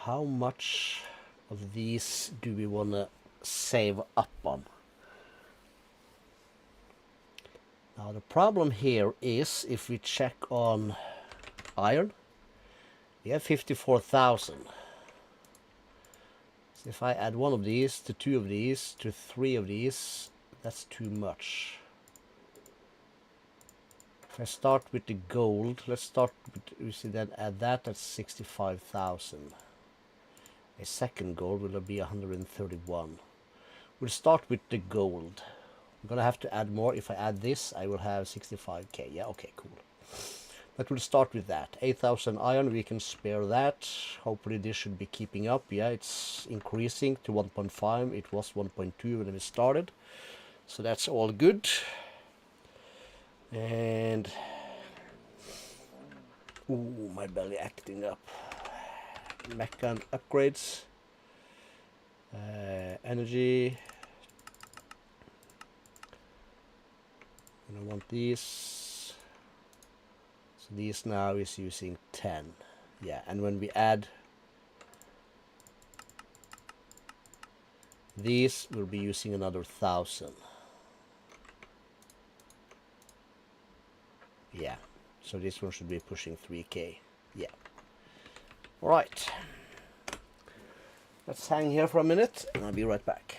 How much of these do we want to save up on? Now the problem here is if we check on iron, we have 54,000. If I add one of these to two of these to three of these, that's too much. If I start with the gold, let's start with, you see, then add that, that's 65,000. A second gold will be 131. We'll start with the gold. I'm gonna have to add more. If I add this, I will have 65k. Yeah, okay, cool. But we'll start with that. 8,000 iron, we can spare that. Hopefully this should be keeping up. Yeah, it's increasing to 1.5. It was 1.2 when we started. So that's all good. And ooh, my belly acting up. Mechan upgrades. Energy. And I want these. So these now is using 10. Yeah, and when we add these, we'll be using another 1,000. Yeah, so this one should be pushing 3k. Yeah. All right. Let's hang here for a minute and I'll be right back.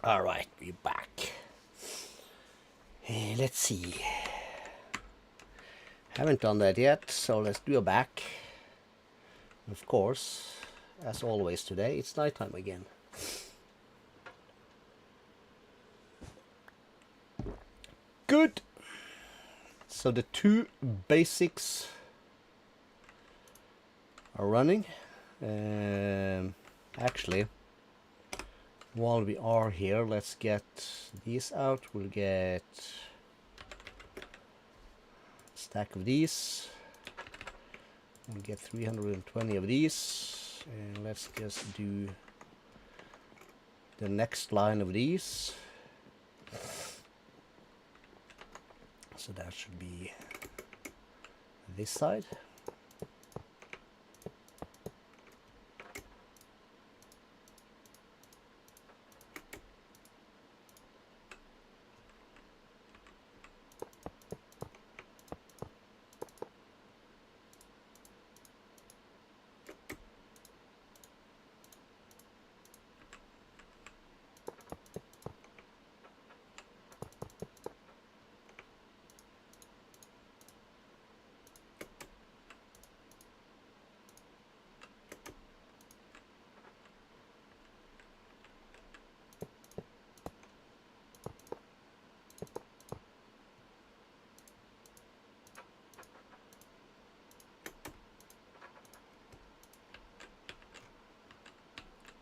All right, we're back. Let's see. Haven't done that yet, so let's do a back. Of course, as always today, it's nighttime again. Good. So the two basics are running. Actually, while we are here, let's get these out. We'll get a stack of these. We'll get 320 of these. And let's just do the next line of these. So that should be this side.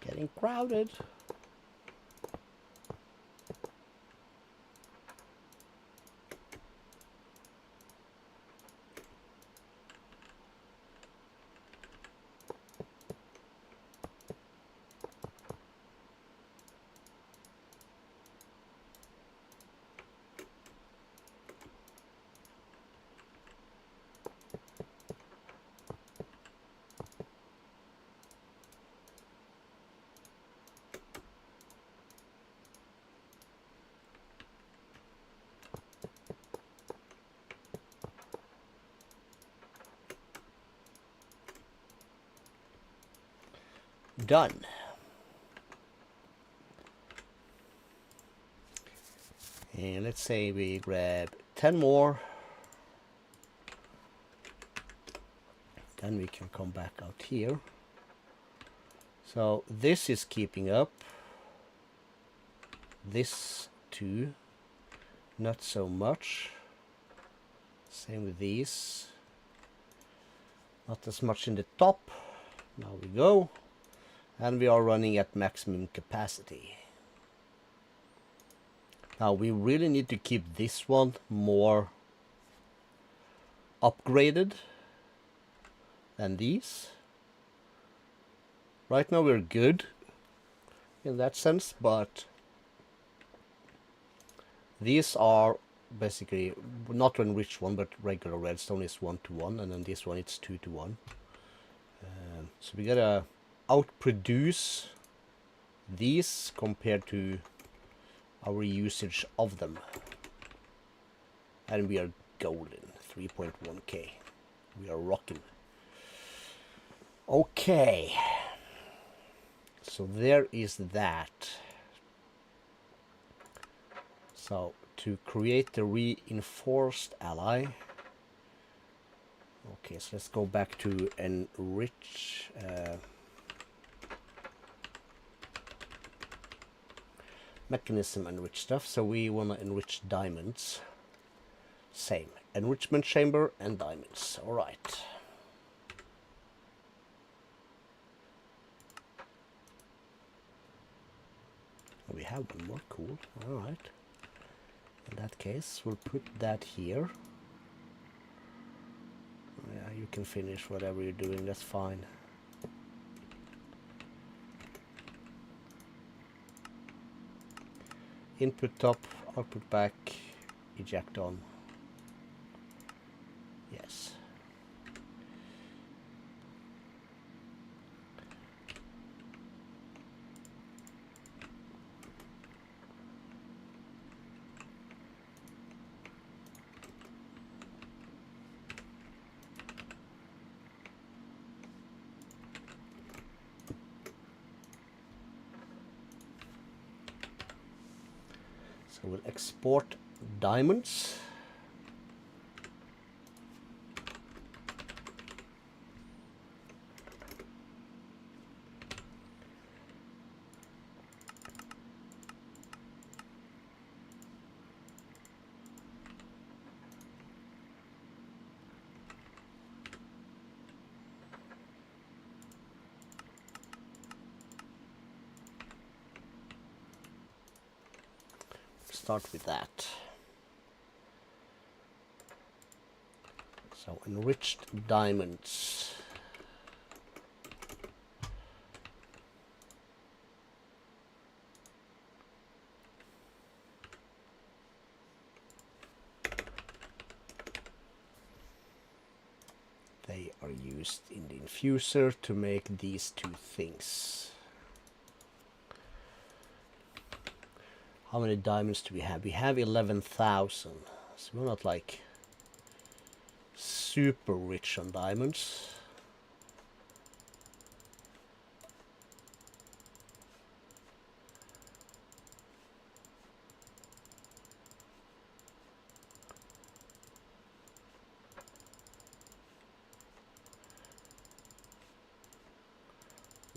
Getting crowded. Done. And let's say we grab 10 more. Then we can come back out here. So this is keeping up. This too, not so much. Same with these. Not as much in the top. Now we go. And we are running at maximum capacity. Now we really need to keep this one more upgraded than these. Right now we're good in that sense, but these are basically not enriched one, but regular redstone is 1-to-1, and then this one it's 2-to-1. So we gotta outproduce these compared to our usage of them, and we are golden. 3.1k. We are rocking. Okay, so there is that. So to create the reinforced ally, okay, so let's go back to enrich. Mechanism enrich stuff. So we want to enrich diamonds. Same enrichment chamber and diamonds. All right. We have one more. Cool. All right. In that case, we'll put that here. Yeah, you can finish whatever you're doing. That's fine. Input top, output back, eject on. Yes. So we'll export diamonds. Start with that. So enriched diamonds. They are used in the infuser to make these two things. How many diamonds do we have? We have 11,000. So we're not like super rich on diamonds.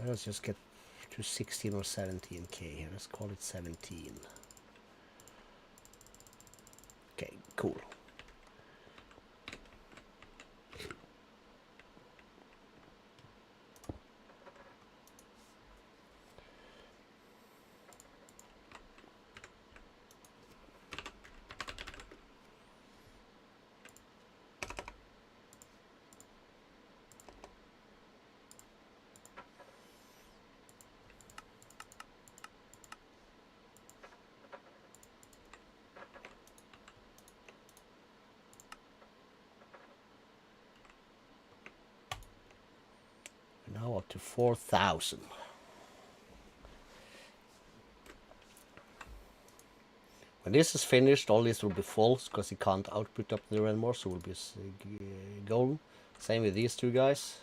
Let's just get to 16 or 17k here. Let's call it 17. Okay, cool. Now up to 4,000. When this is finished, all this will be false because it can't output up there anymore, so it will be golden. Same with these two guys.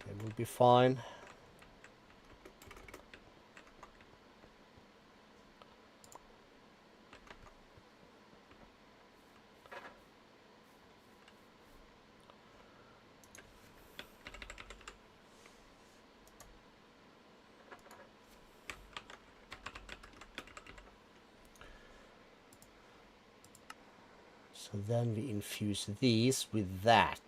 They will be fine. So then we infuse these with that.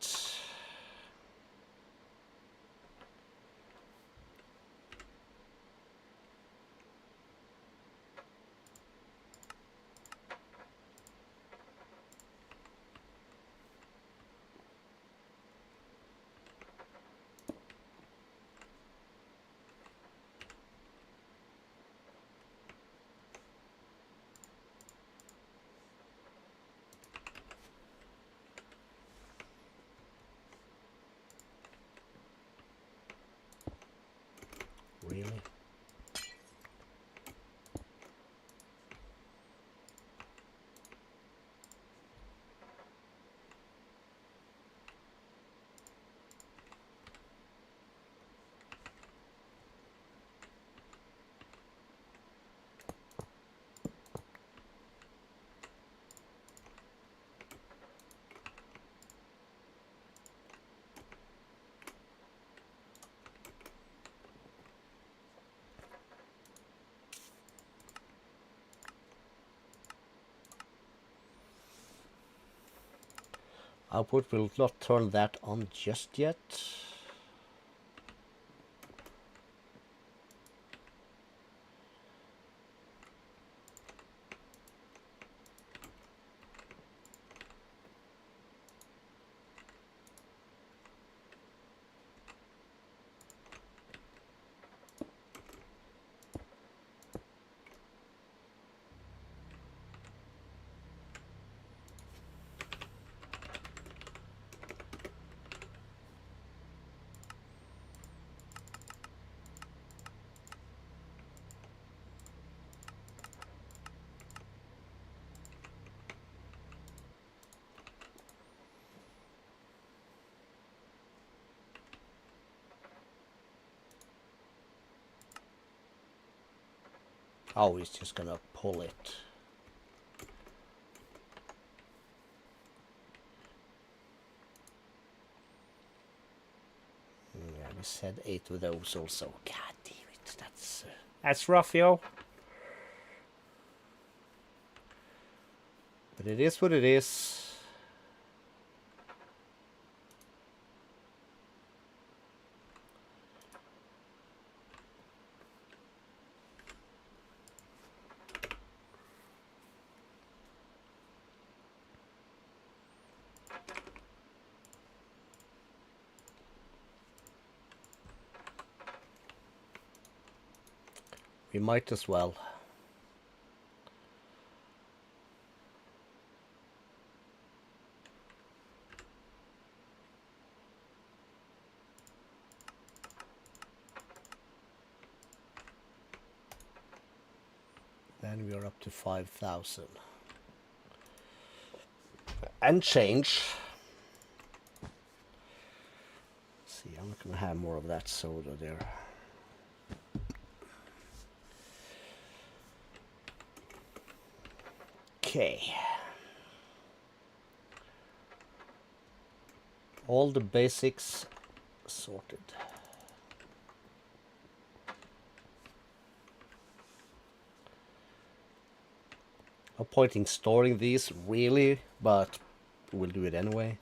Really? Output will not turn that on just yet. Oh, he's just gonna pull it. we said 8 of those also. God damn it, that's rough, yo. But it is what it is. We might as well. Then we are up to 5,000. And change. See, I'm not going to have more of that soda there. Okay. All the basics sorted. No point in storing these really, but we'll do it anyway.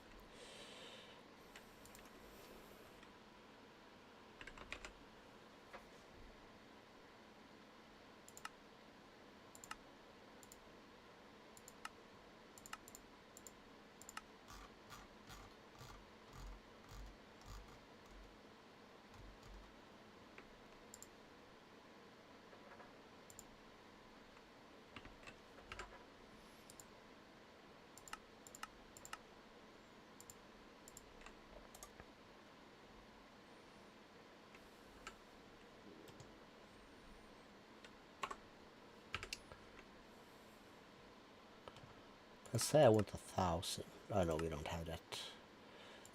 Let's say I want 1,000. Oh no, we don't have that.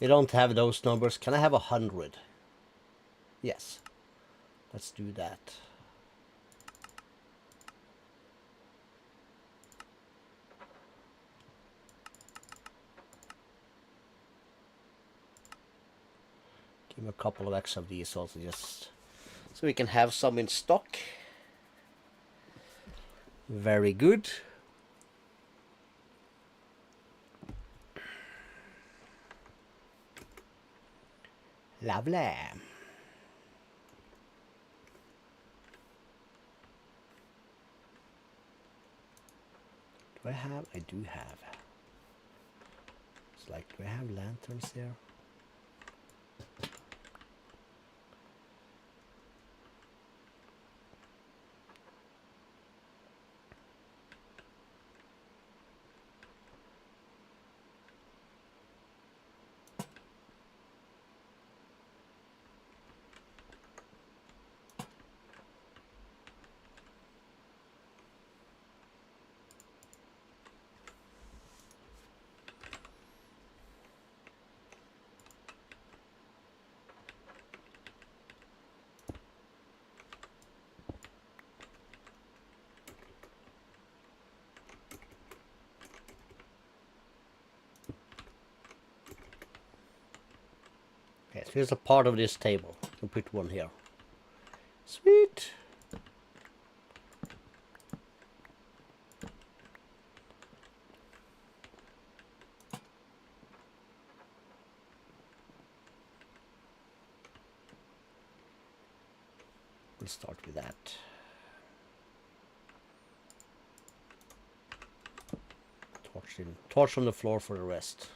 We don't have those numbers. Can I have 100? Yes. Let's do that. Give me a couple of extra of these also, just so we can have some in stock. Very good. Lovely. Do I have? I do have. It's like, do I have lanterns there? Okay, so here's a part of this table. I'll put one here. Sweet. We'll start with that. Torch on the floor for the rest.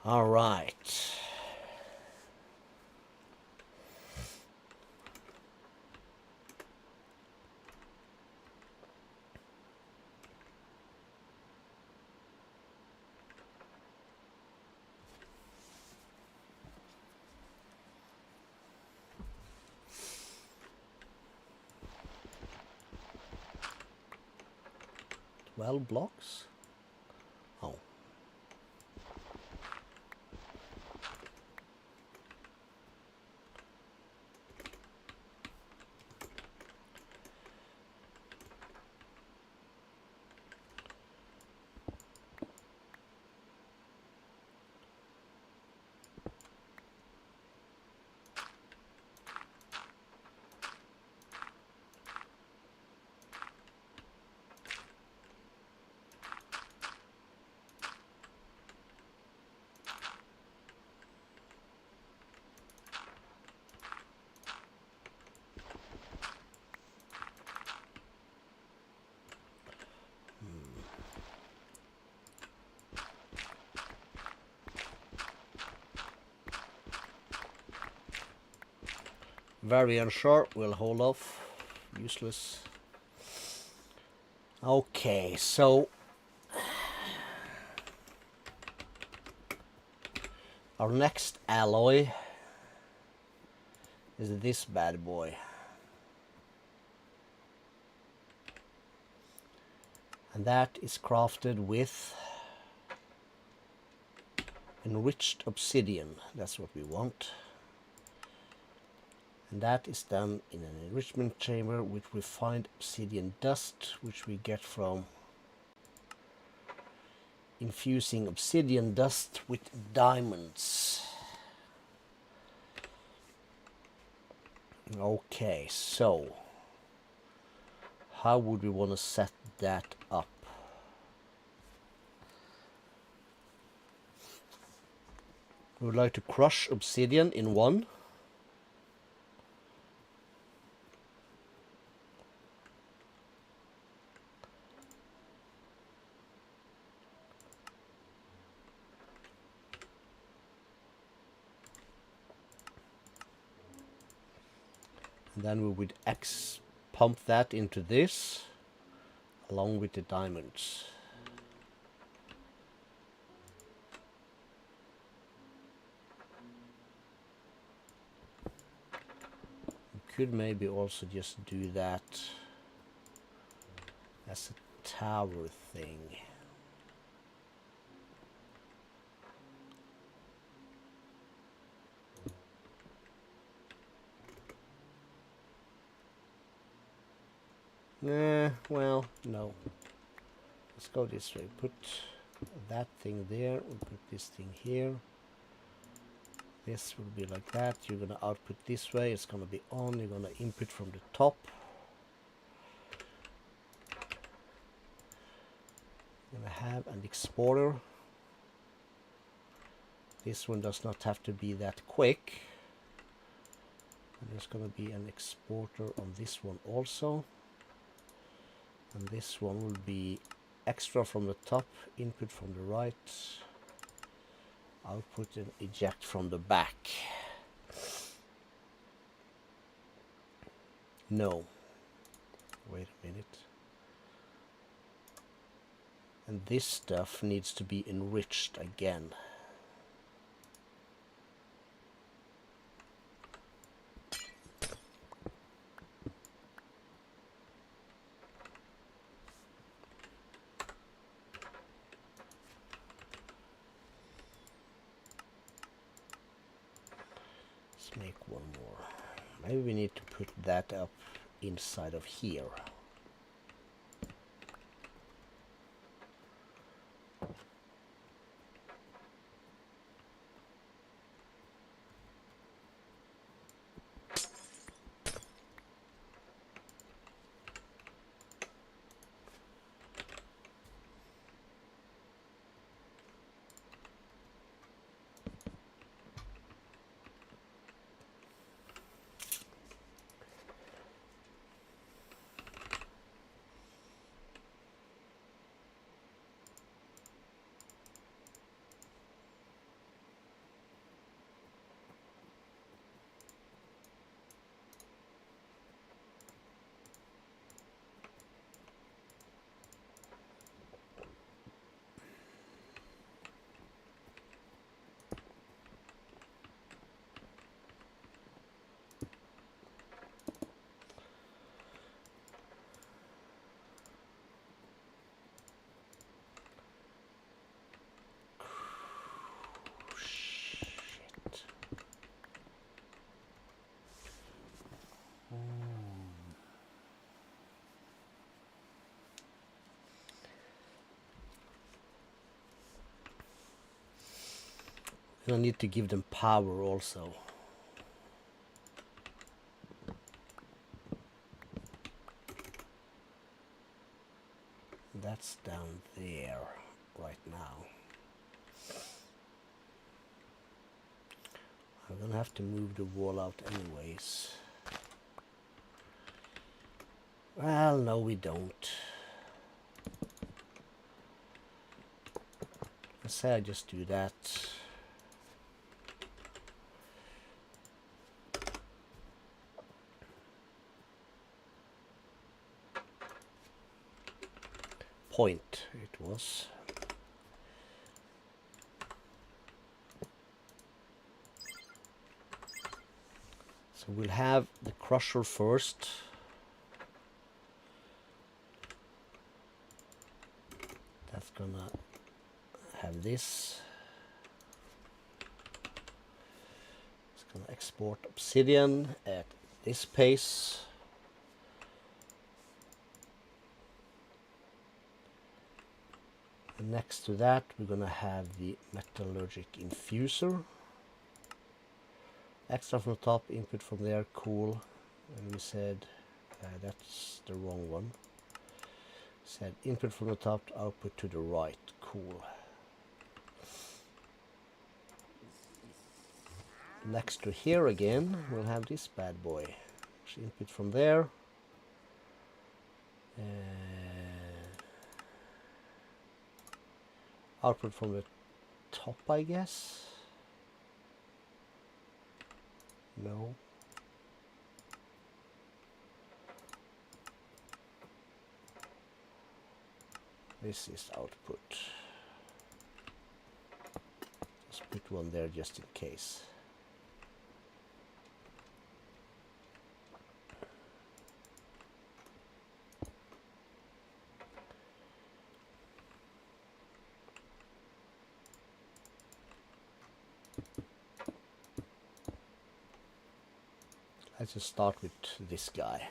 All right. Well, blocks. Oh. Very unsure. We'll hold off. Useless. Okay, so our next alloy is this bad boy. And that is crafted with enriched obsidian. That's what we want. And that is done in an enrichment chamber with refined obsidian dust, which we get from infusing obsidian dust with diamonds. Okay, so how would we want to set that up? We would like to crush obsidian in one. And then we would pump that into this along with the diamonds. We could maybe also just do that as a tower thing. Well, no. Let's go this way. Put that thing there. We'll put this thing here. This will be like that. You're gonna output this way. It's gonna be on. You're gonna input from the top. You're gonna have an exporter. This one does not have to be that quick. And there's gonna be an exporter on this one also. And this one will be extra from the top, input from the right, output and eject from the back. No. Wait a minute. And this stuff needs to be enriched again. Make one more. Maybe we need to put that up inside of here. I need to give them power also. That's down there right now. I'm gonna have to move the wall out anyways. Well, no we don't. Let's say I just do that. point it was. So we'll have the crusher first. That's gonna have this. It's gonna export obsidian at this pace. And next to that, we're gonna have the metallurgic infuser. Extra from the top, input from there, cool. And we said that's the wrong one. Said input from the top, output to the right, cool. Next to here again, we'll have this bad boy. Input from there. Output from the top, I guess. No. This is output. Just put one there just in case. Let's just start with this guy.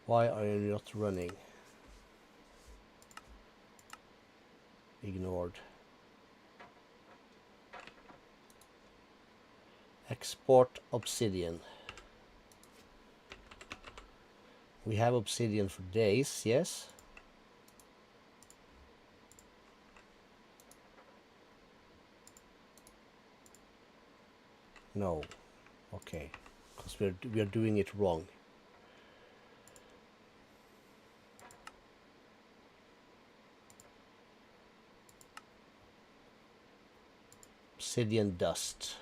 Why are you not running? Ignored. Export obsidian. We have obsidian for days, yes? No. Okay. Because we are doing it wrong. Obsidian dust.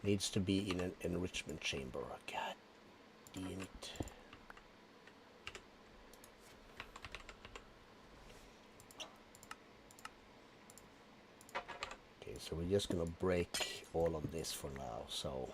Needs to be in an enrichment chamber. God damn it. Okay, so we're just gonna break all of this for now, so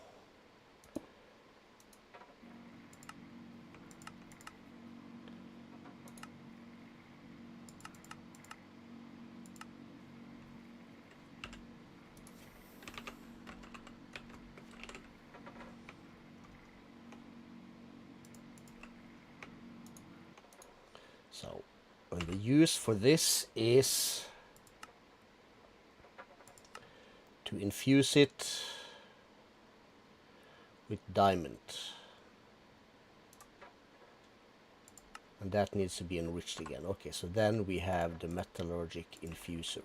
and the use for this is to infuse it with diamond. And that needs to be enriched again. Okay, so then we have the metallurgic infuser.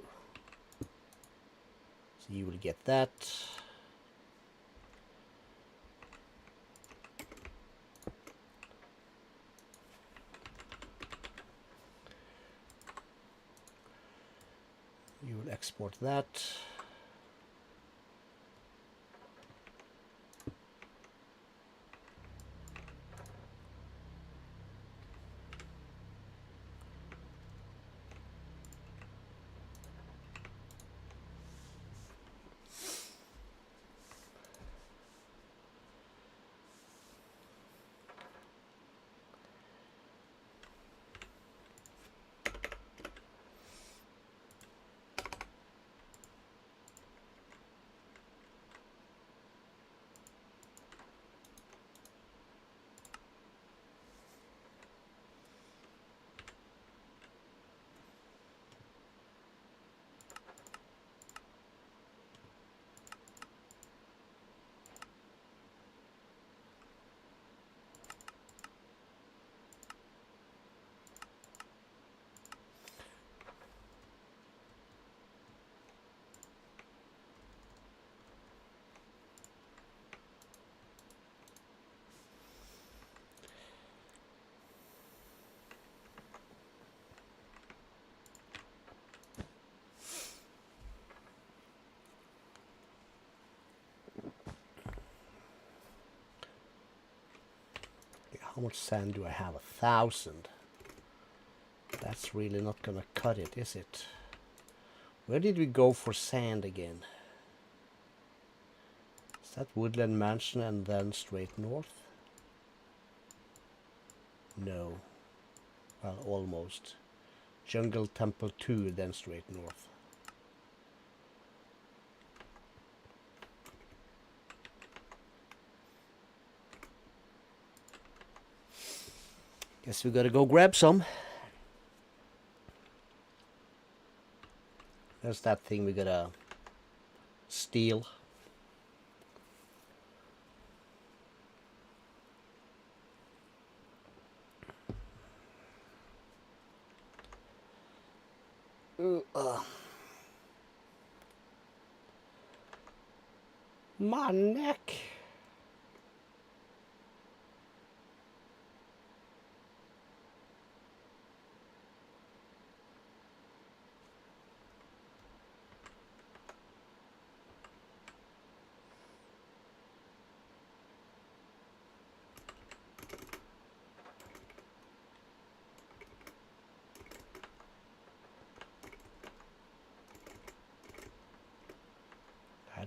So you will get that. You will export that. How much sand do I have? 1,000. That's really not gonna cut it, is it? Where did we go for sand again? Is that Woodland Mansion and then straight north? No. Well, almost. Jungle Temple 2, then straight north. Guess we gotta go grab some. There's that thing we gotta steal. My neck.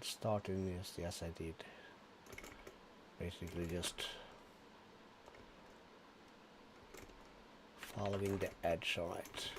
Starting this, yes I did. Basically just following the edge, alright.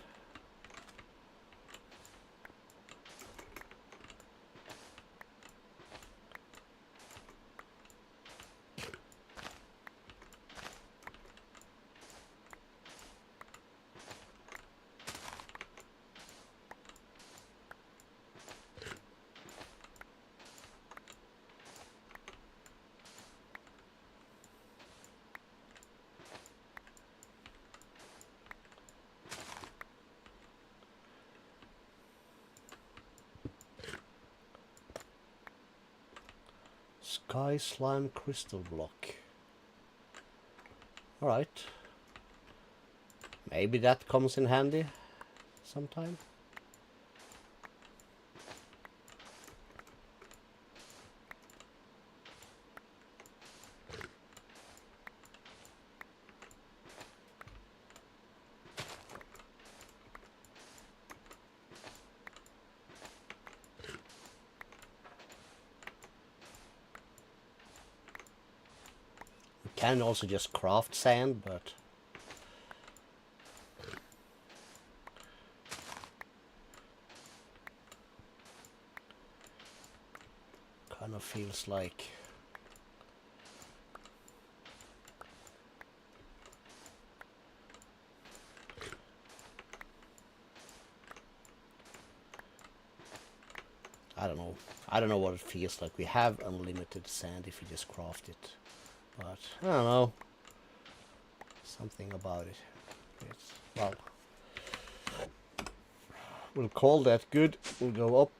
Sky slime crystal block. Alright. Maybe that comes in handy sometime. Can also just craft sand, but kind of feels like I don't know what it feels like. We have unlimited sand if you just craft it. But I don't know. Something about it. It's, well, we'll call that good. We'll go up.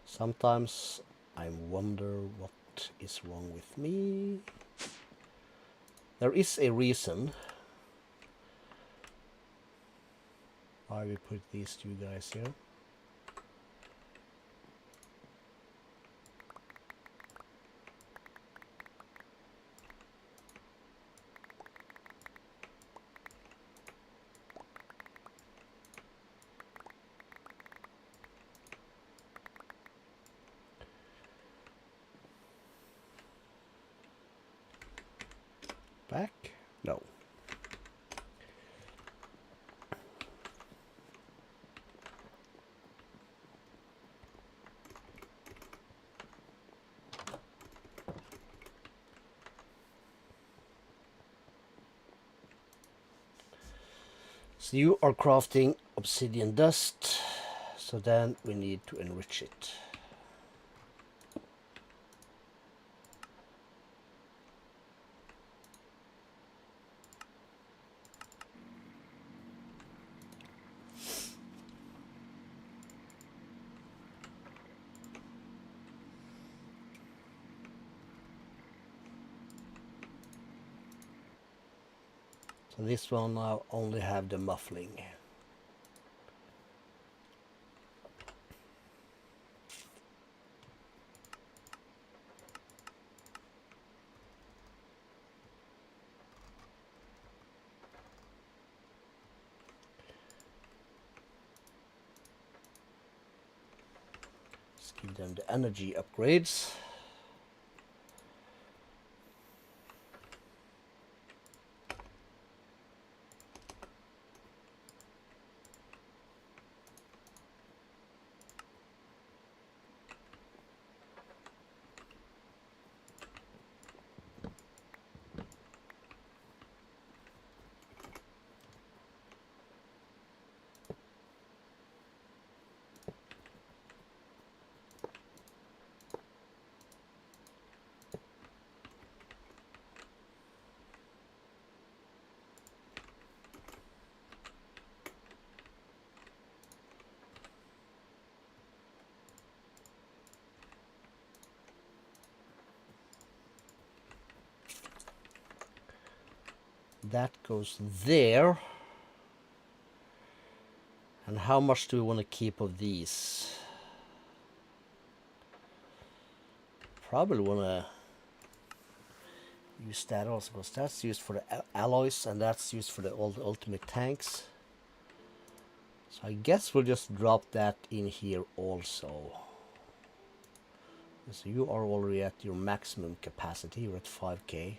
Sometimes I wonder what is wrong with me. There is a reason why we put these two guys here. Back? No. So you are crafting obsidian dust, so then we need to enrich it. So this one now only have the muffling. Then the energy upgrades. That goes there. And how much do we want to keep of these? Probably want to use that also, because that's used for the alloys and that's used for the ultimate tanks. So I guess we'll just drop that in here also. So you are already at your maximum capacity. You're at 5k.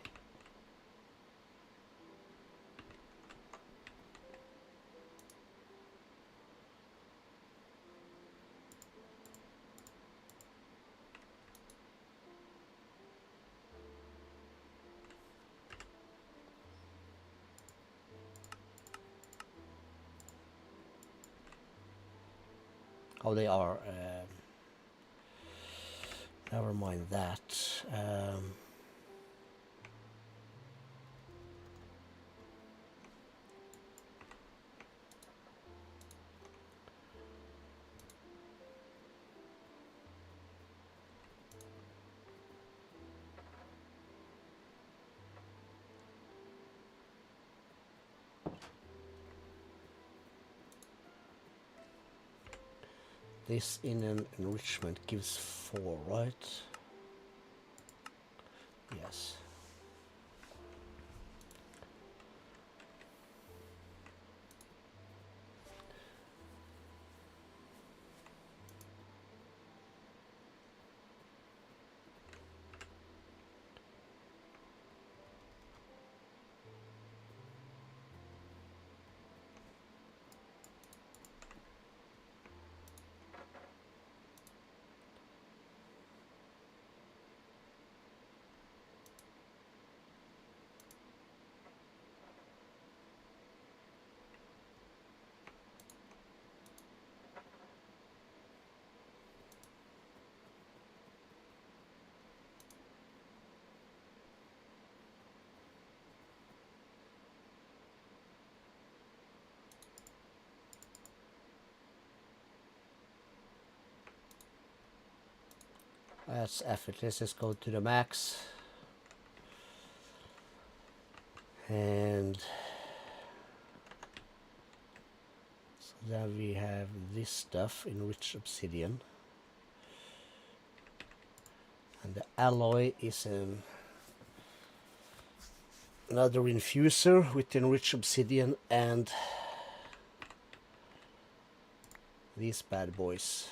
Oh, they are. Never mind that. This in an enrichment gives 4, right? Yes. That's effortless. Let's go to the max. And so then we have this stuff, enriched obsidian. And the alloy is another infuser with enriched obsidian and these bad boys.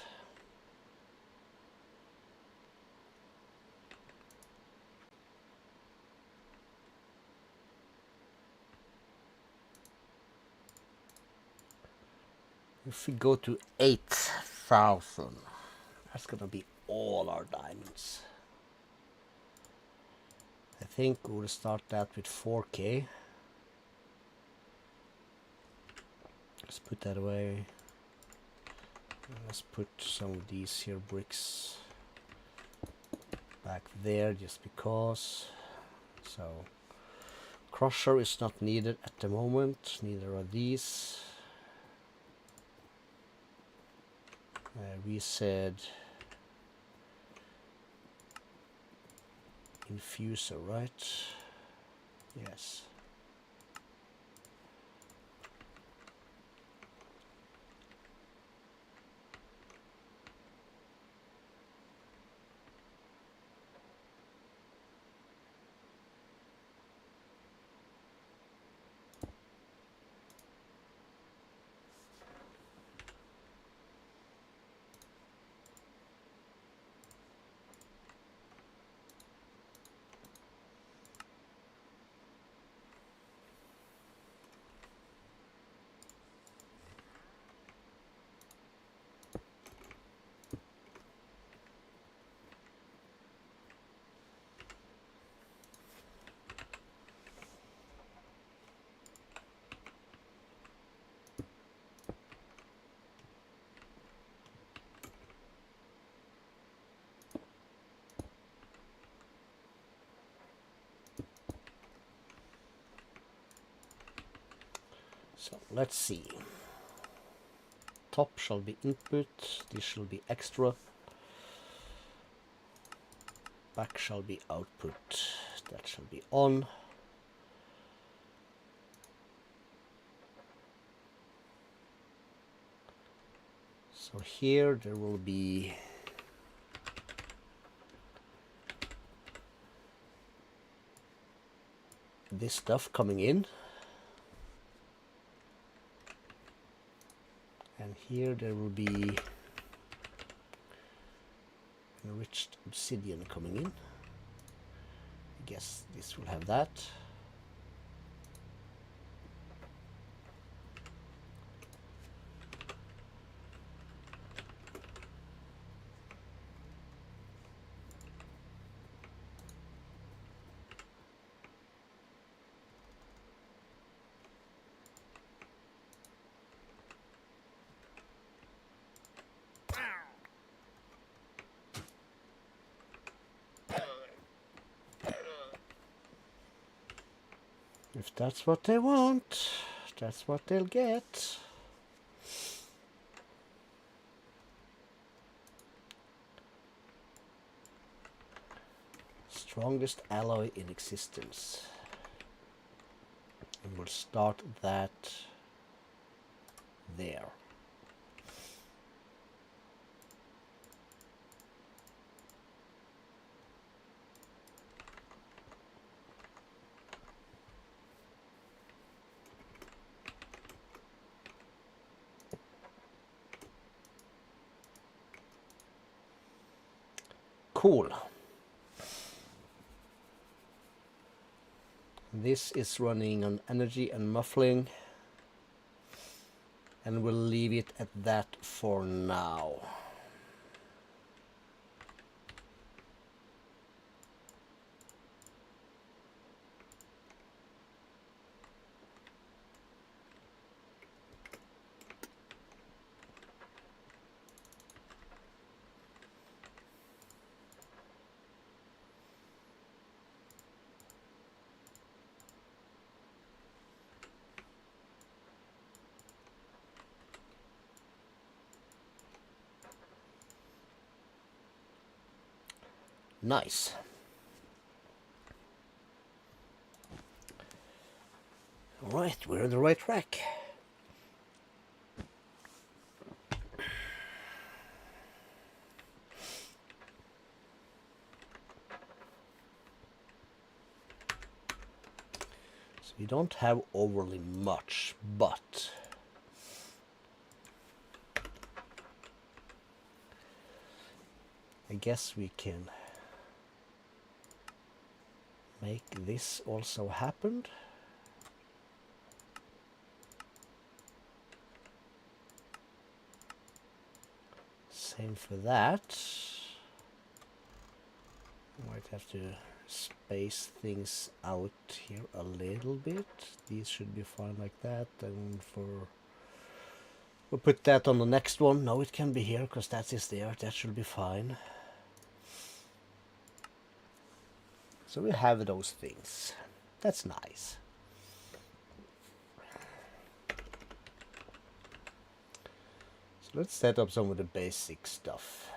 If we go to 8,000, that's gonna be all our diamonds. I think we'll start that with 4k. Let's put that away. Let's put some of these here bricks back there just because. So crusher is not needed at the moment, neither are these. We said infuser, right? Yes. So let's see. Top shall be input, this shall be extra. Back shall be output, that shall be on. So here there will be this stuff coming in. And here there will be enriched obsidian coming in. I guess this will have that. If that's what they want, that's what they'll get. Strongest alloy in existence. And we'll start that there. Cool. This is running on energy and muffling, and we'll leave it at that for now. Nice. All right, we're on the right track. So we don't have overly much, but I guess we can make this also happen. Same for that. Might have to space things out here a little bit. These should be fine like that. And we'll put that on the next one. No, it can be here because that is there. That should be fine. So we have those things. That's nice. So let's set up some of the basic stuff.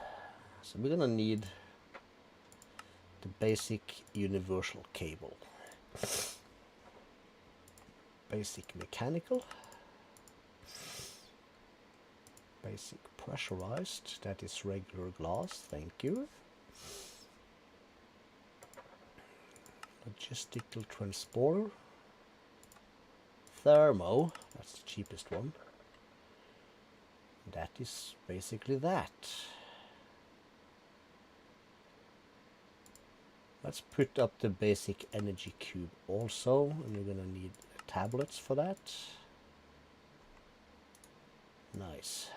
So we're gonna need the basic universal cable. Basic mechanical. Basic pressurized. That is regular glass. Thank you. Logistical transporter. Thermo. That's the cheapest one. That is basically that. Let's put up the basic energy cube also, and we're gonna need tablets for that. Nice.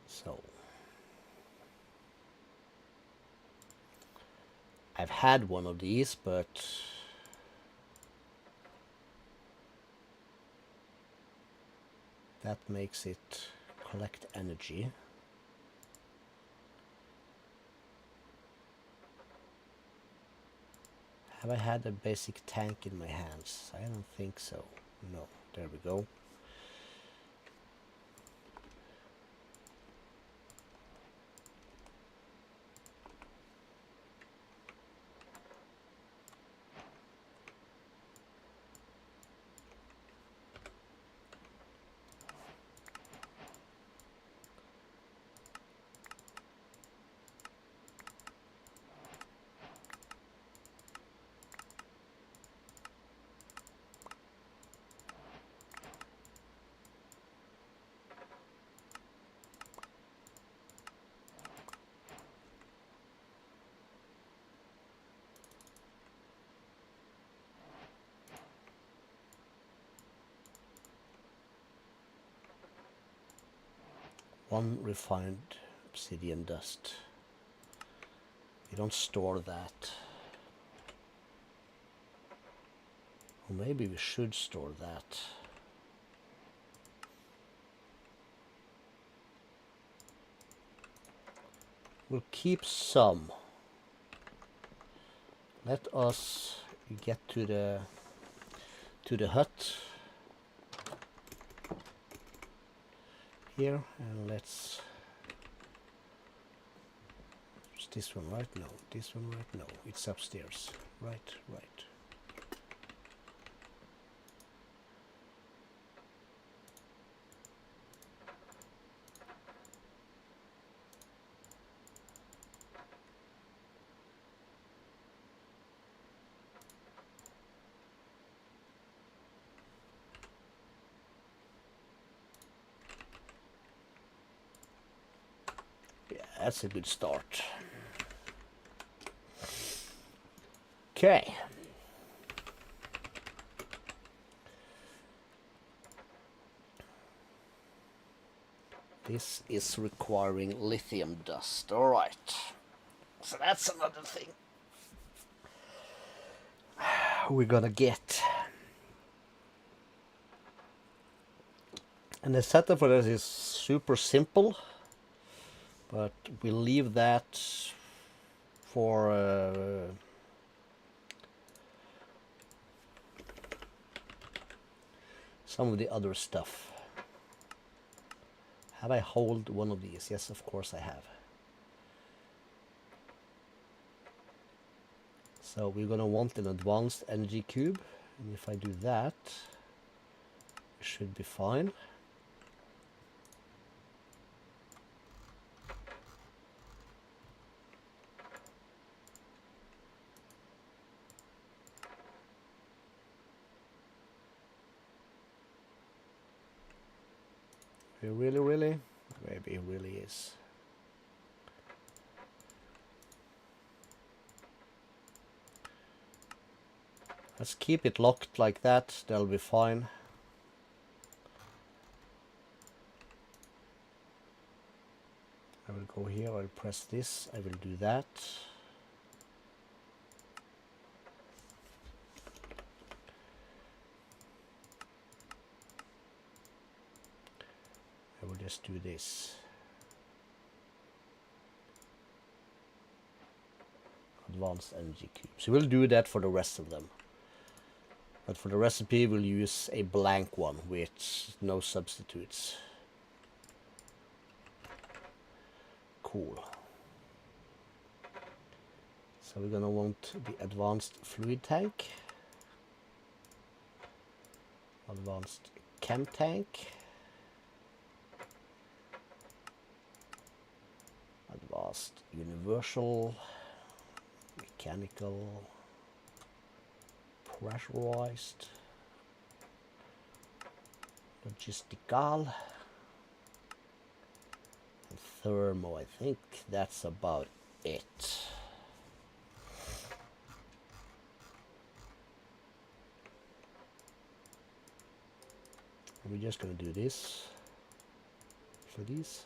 So I I've had one of these, but that makes it collect energy. Have I had a basic tank in my hands? I don't think so. No, there we go. One refined obsidian dust. We don't store that. Or maybe we should store that. We'll keep some. Let us get to the hut here, and let's. Is this one right? No. This one right? No. It's upstairs. Right. Yeah, that's a good start. Okay. This is requiring lithium dust. All right. So that's another thing we're gonna get. And the setup for this is super simple, but we'll leave that for some of the other stuff. Have I hold one of these? Yes, of course I have. So we're gonna want an advanced energy cube, and if I do that, it should be fine. Really? Maybe it really is. Let's keep it locked like that, that'll be fine. I will go here, I'll press this, I will do that. I will just do this. Advanced energy cube. So we'll do that for the rest of them. But for the recipe, we'll use a blank one with no substitutes. Cool. So we're gonna want the advanced fluid tank, advanced chem tank, advanced universal, mechanical, pressurized, logistical, and thermo. I think that's about it. And we're just going to do this for these.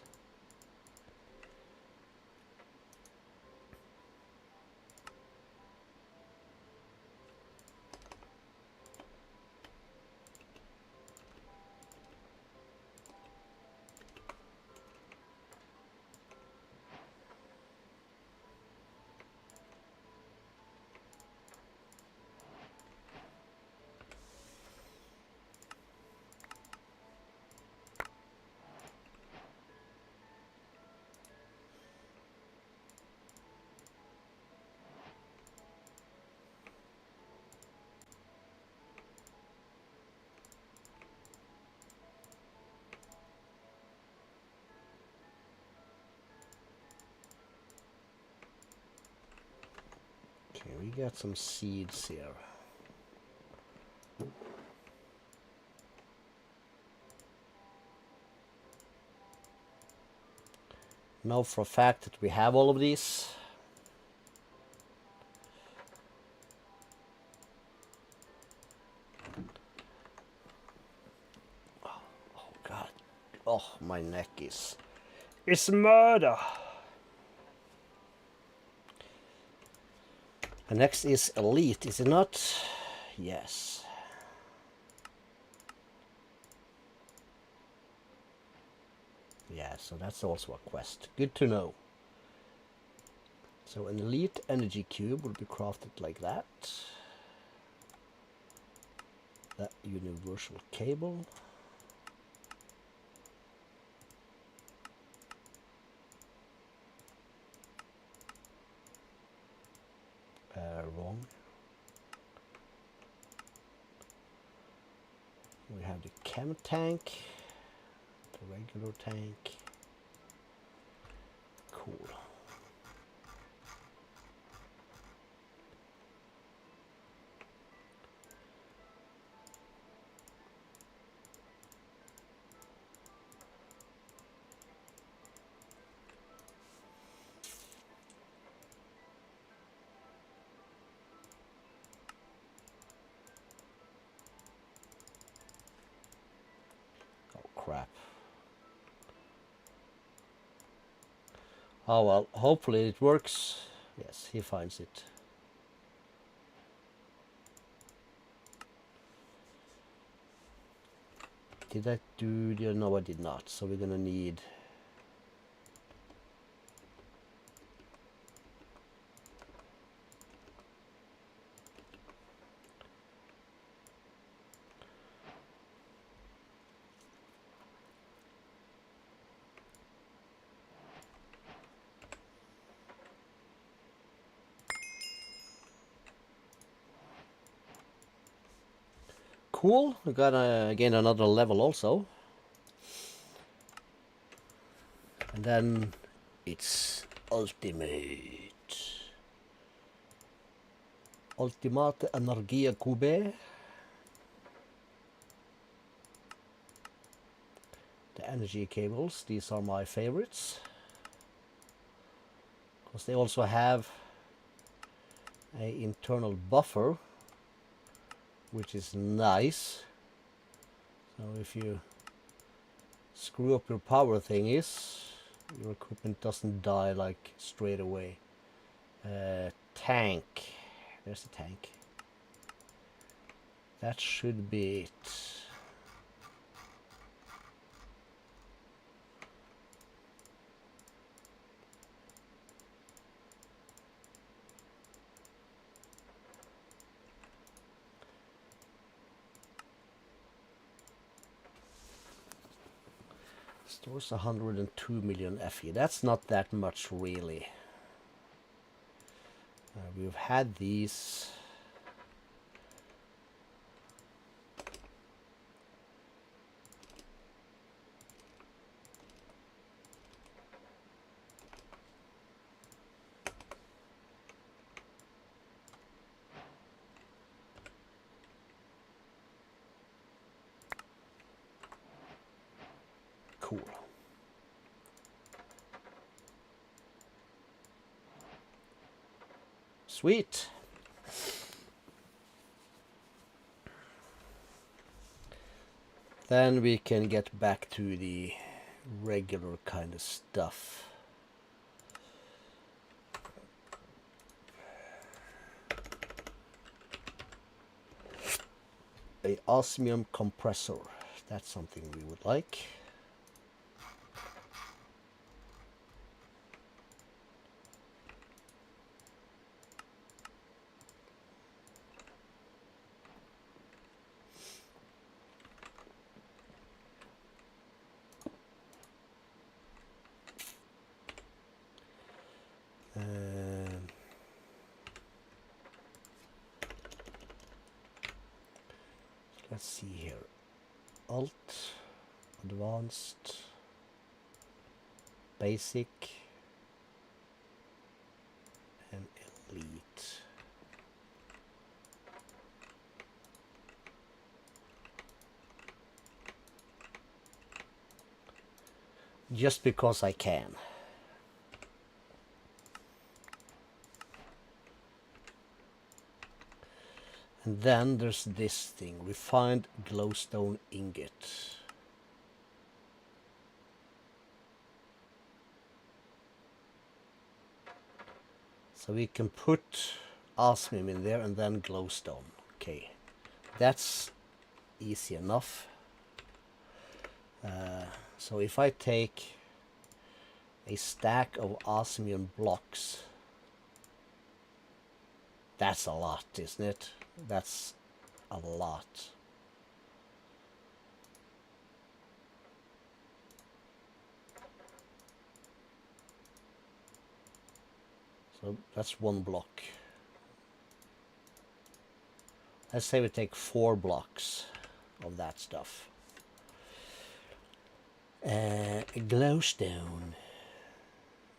we got some seeds here. Know for a fact that we have all of these. Oh God. Oh, my neck is... It's murder! And next is Elite, is it not? Yes. Yeah, so that's also a quest. Good to know. So an Elite Energy Cube will be crafted like that. That universal cable. Wrong. We have the chem tank, the regular tank. Cool. Crap. Oh well, hopefully it works. Yes, he finds it. Did I do... No, I did not. So we're gonna need... Cool, we got again another level also. And then it's ultimate. Ultimate Energia Cube. The energy cables, these are my favorites. Because they also have an internal buffer, which is nice. So if you screw up your power thingies, your equipment doesn't die like straight away. Tank. There's the tank. That should be it. Stores 102 million FE. That's not that much really. We've had these. Cool. Sweet. Then we can get back to the regular kind of stuff. A osmium compressor. That's something we would like. Let's see here. Alt, advanced, basic, and elite. just because I can. And then there's this thing, refined glowstone ingot. So we can put osmium in there and then glowstone. Okay, that's easy enough. So if I take a stack of osmium blocks, that's a lot, isn't it? That's a lot. So that's one block. Let's say we take 4 blocks of that stuff. Glowstone.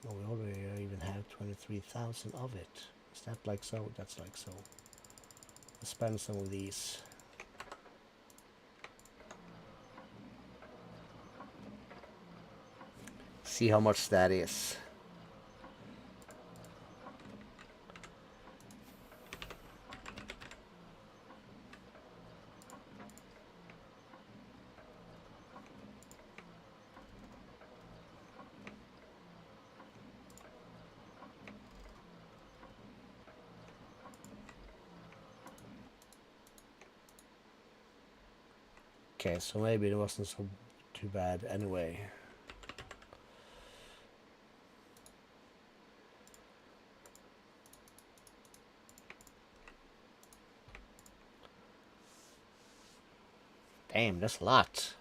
Oh, we already even have 23,000 of it. Is that like so? That's like so. Let's spend some of these. See how much that is. Okay, so maybe it wasn't so too bad anyway. Damn, that's a lot.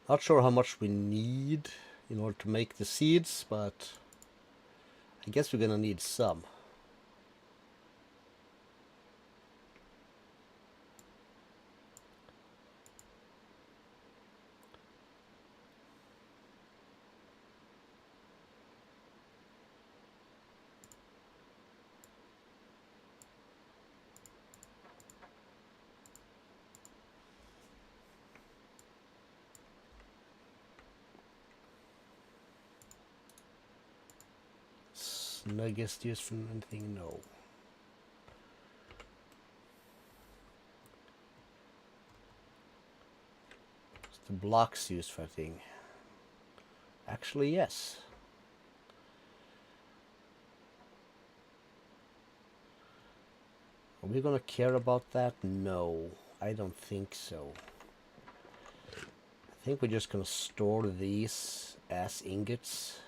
Not sure how much we need in order to make the seeds, but I guess we're gonna need some. Nuggets used for anything? No. It's the blocks used for a thing. Actually, yes. Are we gonna care about that? No, I don't think so. I think we're just gonna store these as ingots.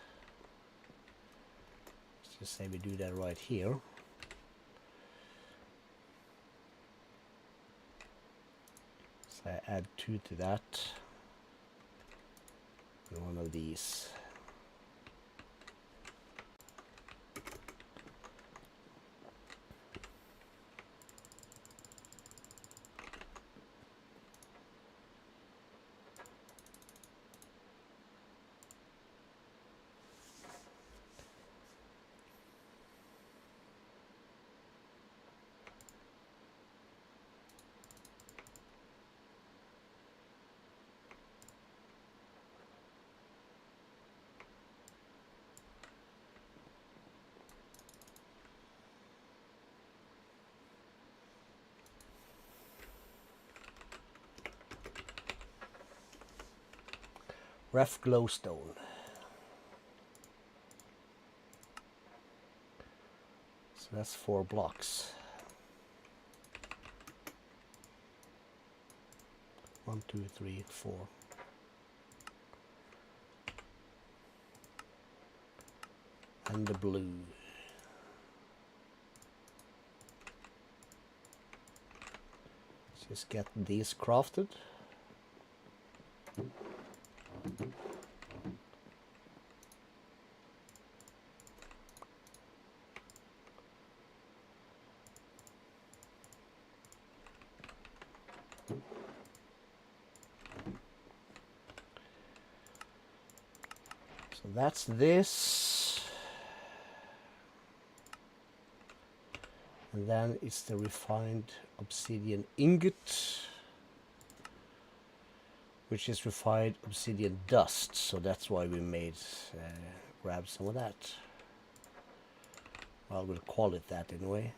Let's just say we do that right here. So I add 2 to that. And 1 of these. Ref glowstone. So that's 4 blocks. 1, 2, 3, 4. And the blue. Let's just get these crafted. So that's this. And then it's the refined obsidian ingot, which is refined obsidian dust. So that's why we made, grab some of that. Well, we'll call it that anyway.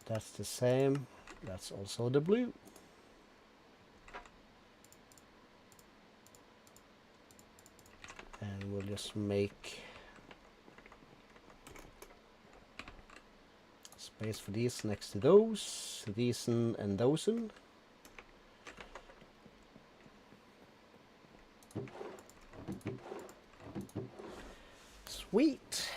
That's the same. That's also the blue. And we'll just make space for these next to those. These and those. Sweet.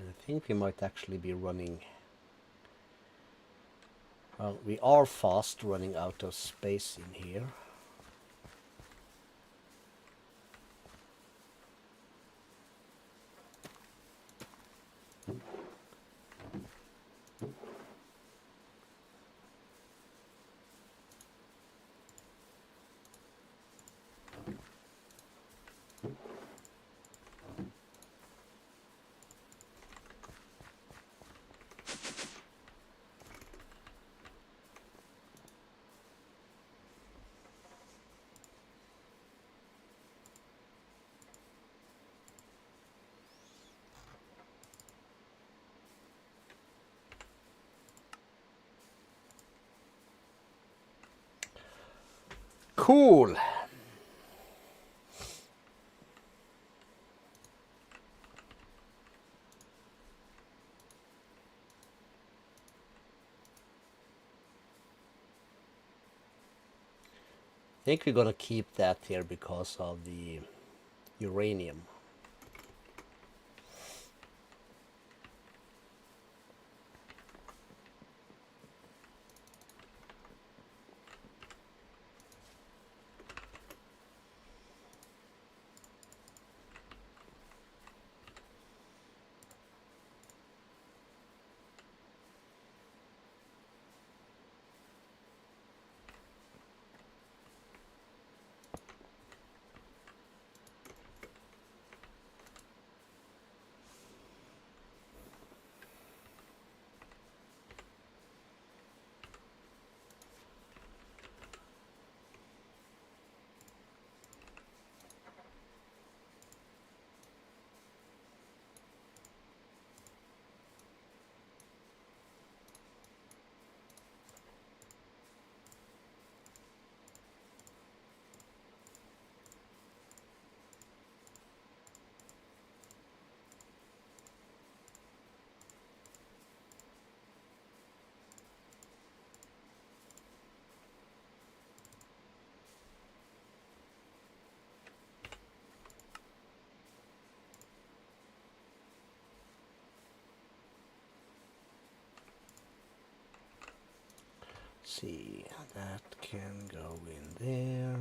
I think we might actually be running. Well, we are fast running out of space in here. Cool. I think we're gonna keep that here because of the uranium. See, that can go in there.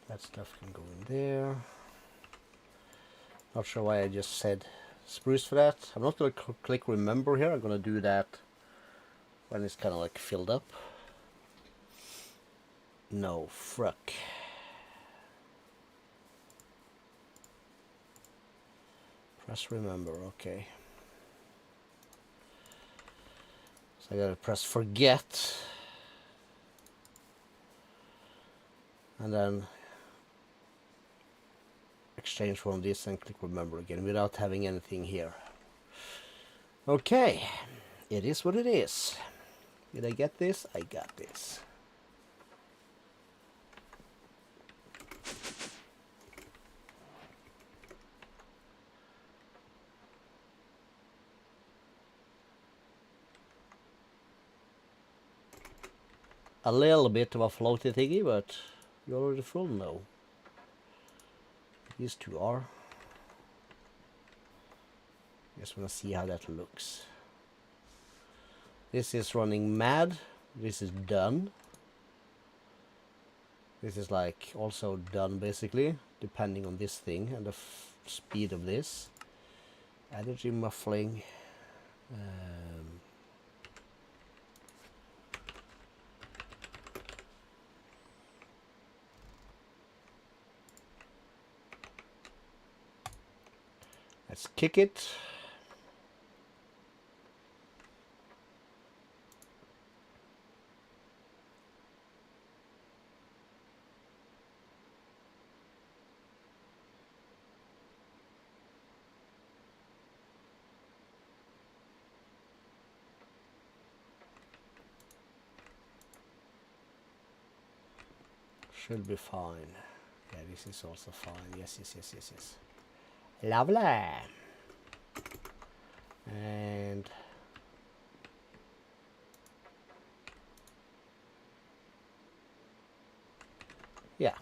That stuff can go in there. Not sure why I just said spruce for that. I'm not going to click remember here. I'm going to do that when it's kind of like filled up. No, fruck. Press remember, okay. So I gotta press forget. And then exchange from this and click remember again without having anything here. Okay, it is what it is. Did I get this? I got this. A little bit of a floaty thingy, but you're already full now. These two are. Just want to see how that looks. This is running mad. This is done. This is like also done basically, depending on this thing and the speed of this. Energy muffling. Let's kick it. Should be fine. Yeah, this is also fine. Yes, yes, yes, yes, yes. Lovely. And yeah,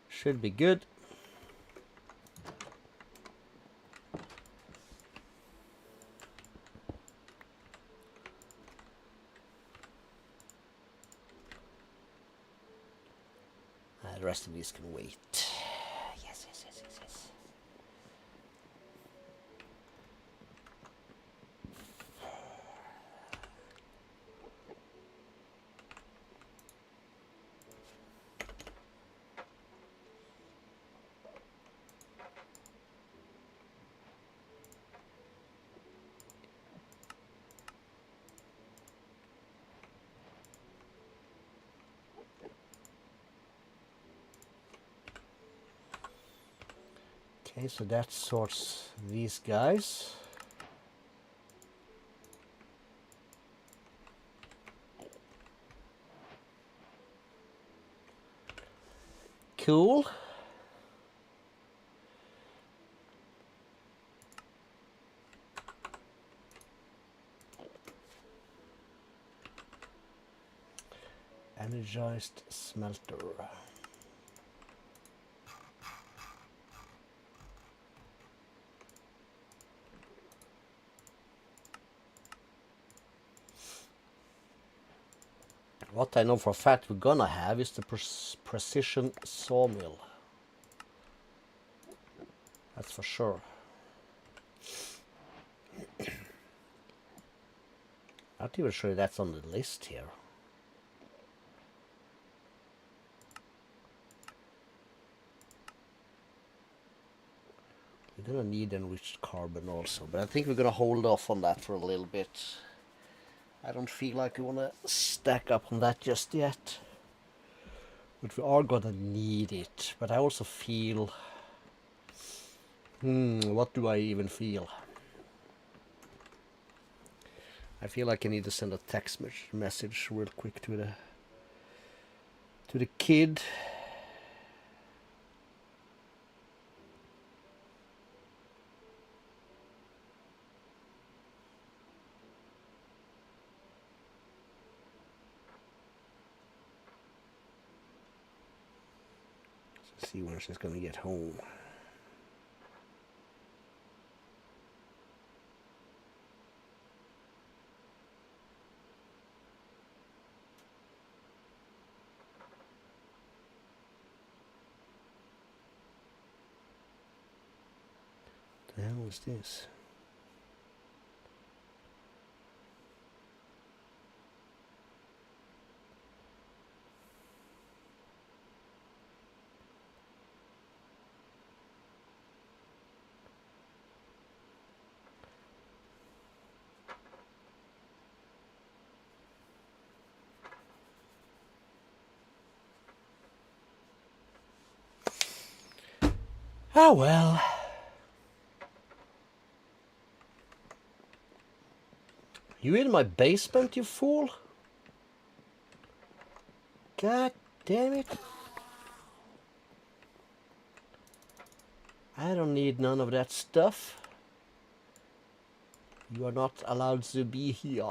should be good. The rest of these can wait. Yes, yes, yes, yes, yes. Okay, so that sorts these guys. Cool. Energized smelter. What I know for a fact we're gonna have is the precision sawmill. That's for sure. Not even sure that's on the list here. We're gonna need enriched carbon also, but I think we're gonna hold off on that for a little bit. I don't feel like we wanna stack up on that just yet. But we are gonna need it. But I also feel... what do I even feel? I feel like I need to send a text message real quick to the kid. See when she's gonna get home. What the hell is this? Ah well. You in my basement, you fool? God damn it. I don't need none of that stuff. You are not allowed to be here.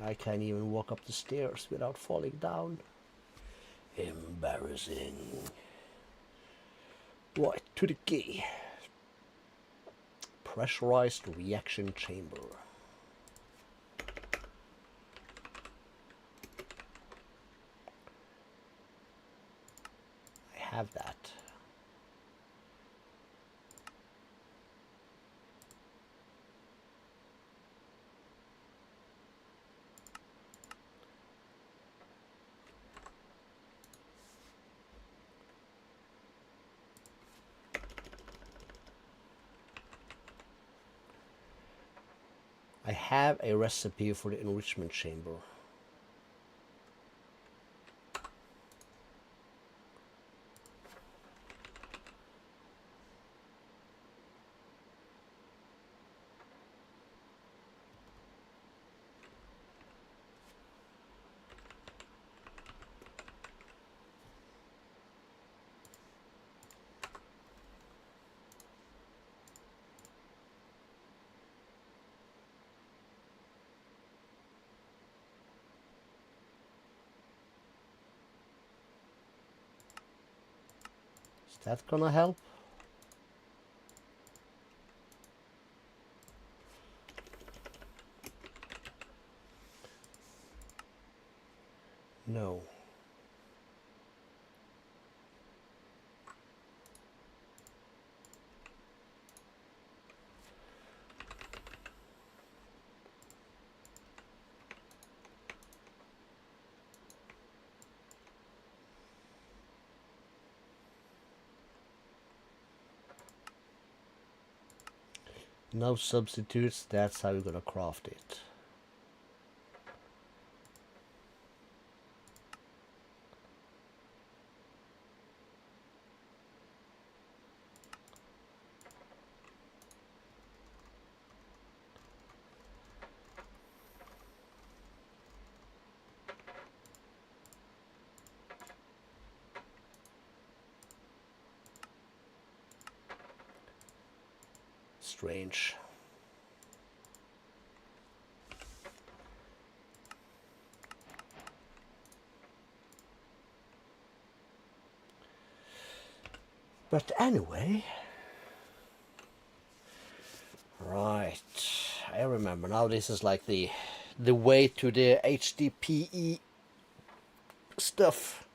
I can't even walk up the stairs without falling down. Embarrassing. Right, to the key. Pressurized reaction chamber. I have that. I have a recipe for the enrichment chamber. Is that gonna help? No. No substitutes, that's how you're gonna craft it. Strange. But anyway, right, I remember now. This is like the way to the HDPE stuff.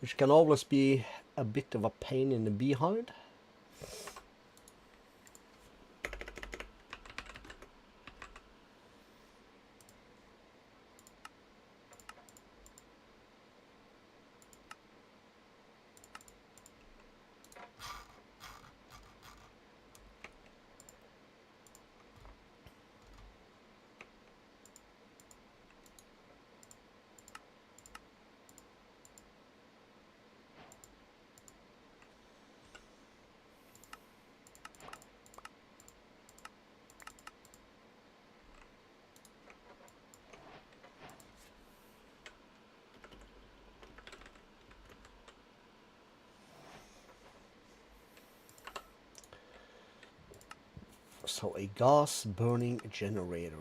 Which can always be a bit of a pain in the behind. So a gas burning generator.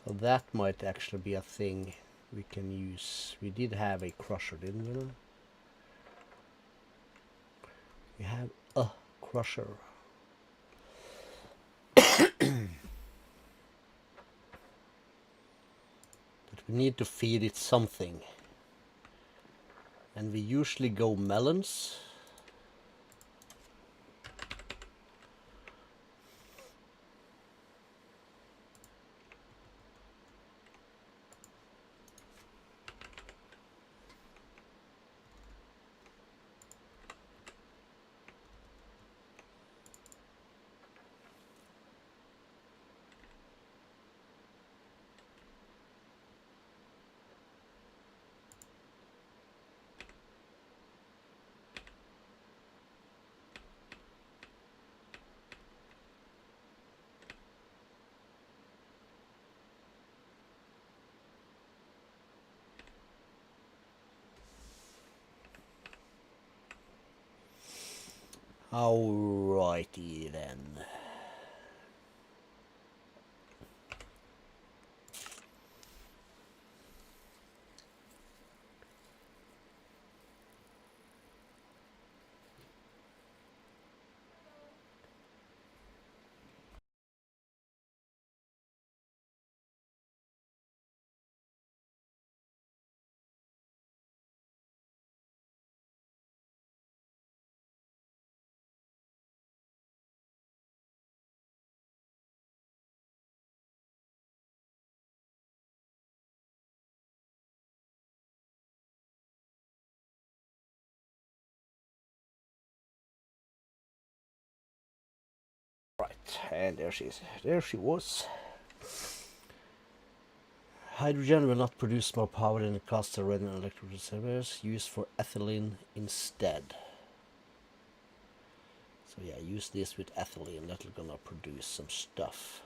So that might actually be a thing we can use. We did have a crusher, didn't we? We have a crusher. need to feed it something. And we usually go melons. Alrighty then. Right, and there she is. There she was. Hydrogen will not produce more power than the cost of running electric reservoirs. Used for ethylene instead. So yeah, use this with ethylene. That's gonna produce some stuff.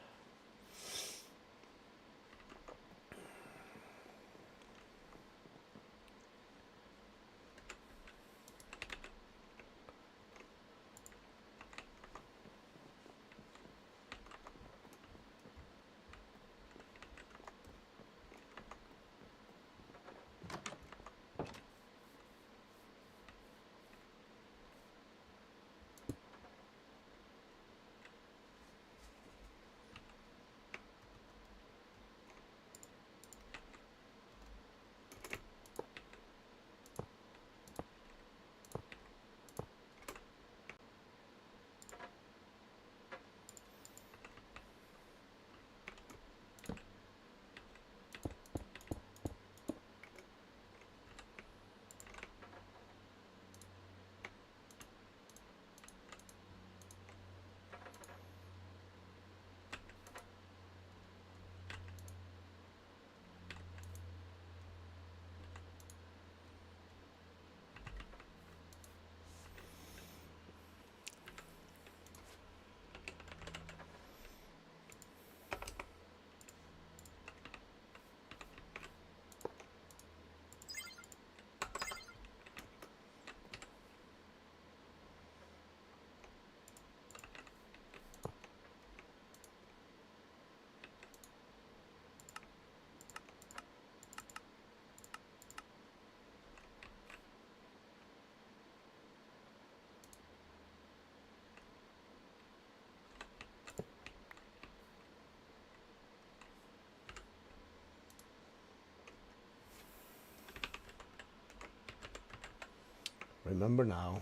Remember now.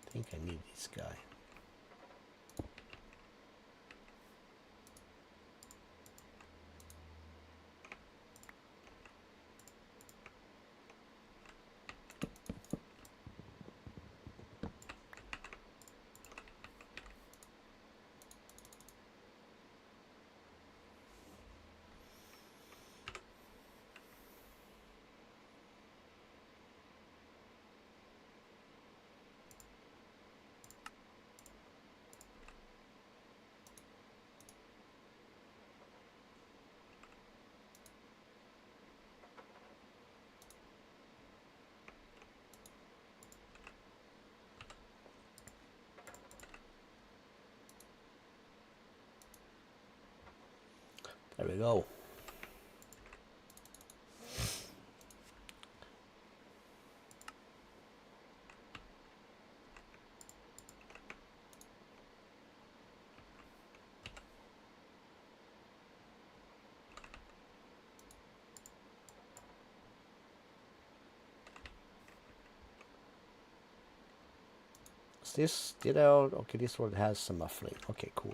I think I need this guy. There we go. Is this, did I, okay, this one has some muffling. Okay, cool.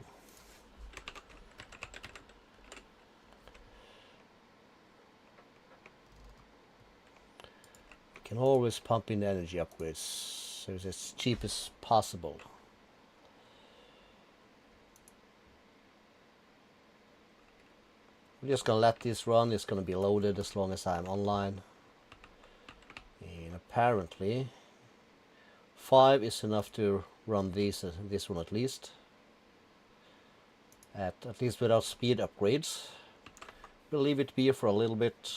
Can always pump in energy upwards, so it's as cheap as possible. I'm just gonna let this run. It's gonna be loaded as long as I'm online. And apparently 5 is enough to run this one at least. At least without speed upgrades. We'll leave it be for a little bit.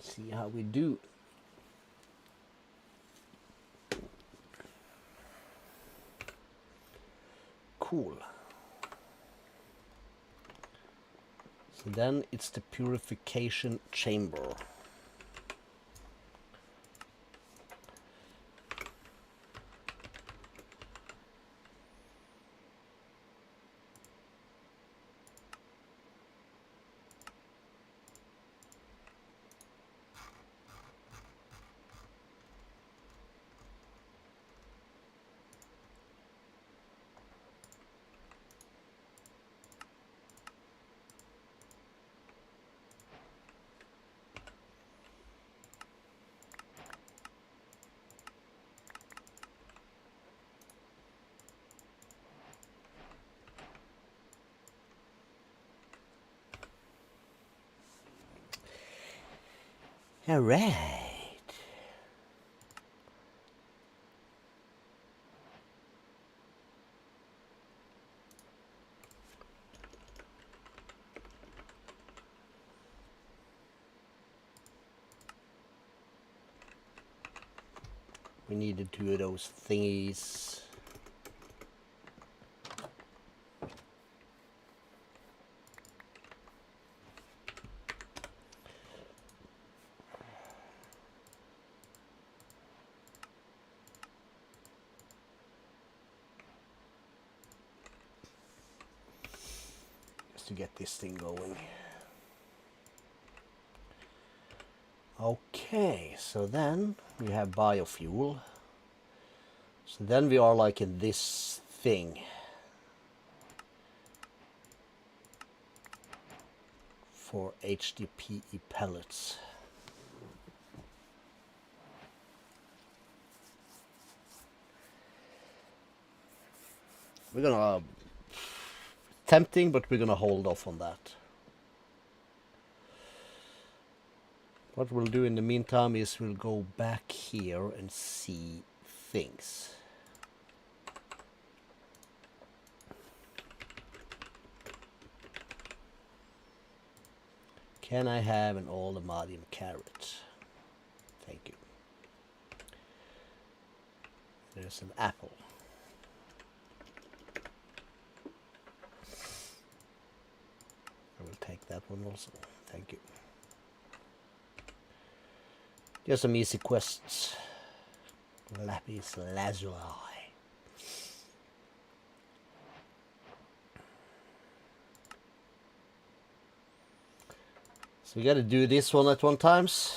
See how we do. Cool. So then it's the purification chamber. All right. We needed 2 of those thingies. To get this thing going. Okay, so then we have biofuel. So then we are like in this thing. For HDPE pellets. We're gonna tempting, but we're gonna hold off on that. What we'll do in the meantime is we'll go back here and see things. Can I have an all-ammonium carrot? Thank you. There's an apple. I will take that one also. Thank you. Just some easy quests. Lapis lazuli. So we gotta do this one at one times.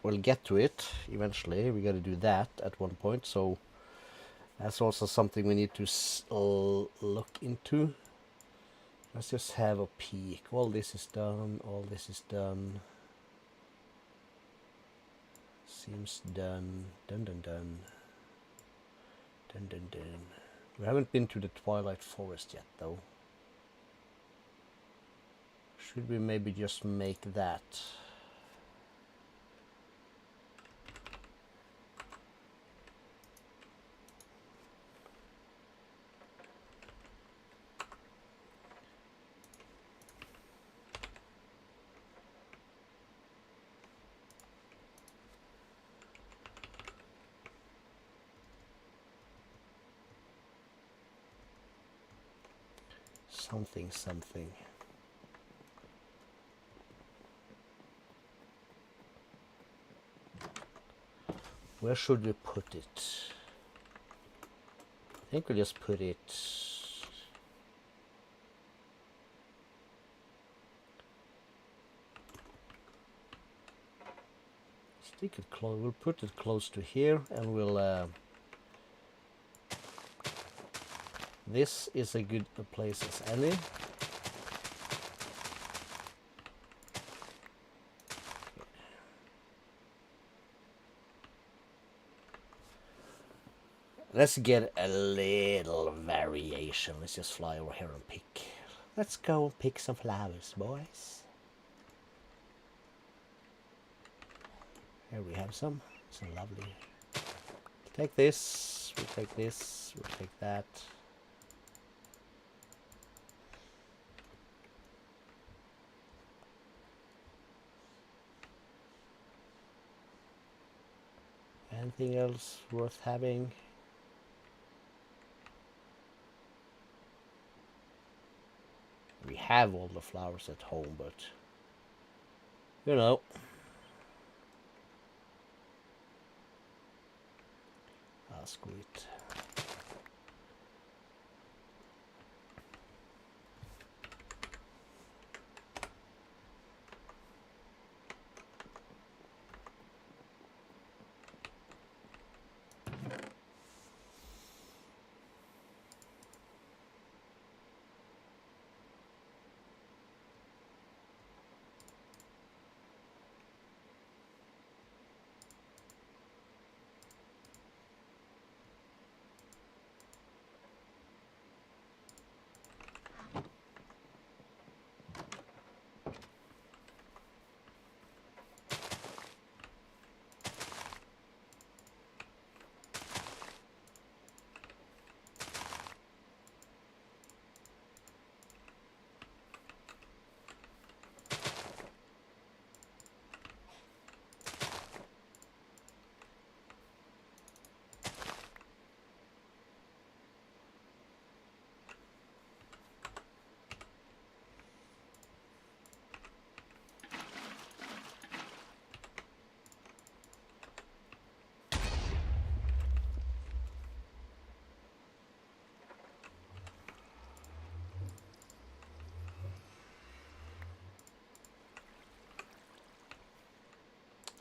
We'll get to it eventually. We gotta do that at one point. So that's also something we need to look into. Let's just have a peek. All this is done. All this is done. Seems done. Done, done, done. Dun, dun, dun. We haven't been to the Twilight Forest yet, though. Should we maybe just make that? Something, something. Where should we put it? I think we'll just put it... think we'll put it close to here, and we'll. This is a good place as any. Let's get a little variation. Let's just fly over here and pick. Let's go and pick some flowers, boys. Here we have some lovely. Take this, we'll take this, we'll take that. Anything else worth having? We have all the flowers at home, but you know. Screw it.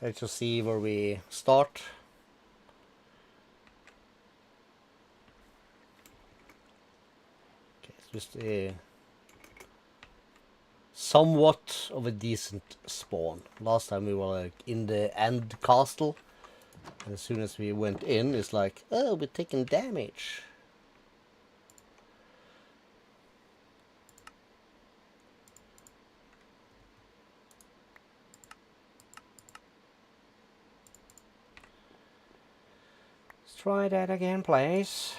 Let's just see where we start. Okay, it's just somewhat of a decent spawn. Last time we were like in the end castle, and as soon as we went in, it's like, oh, we're taking damage. Try that again, please.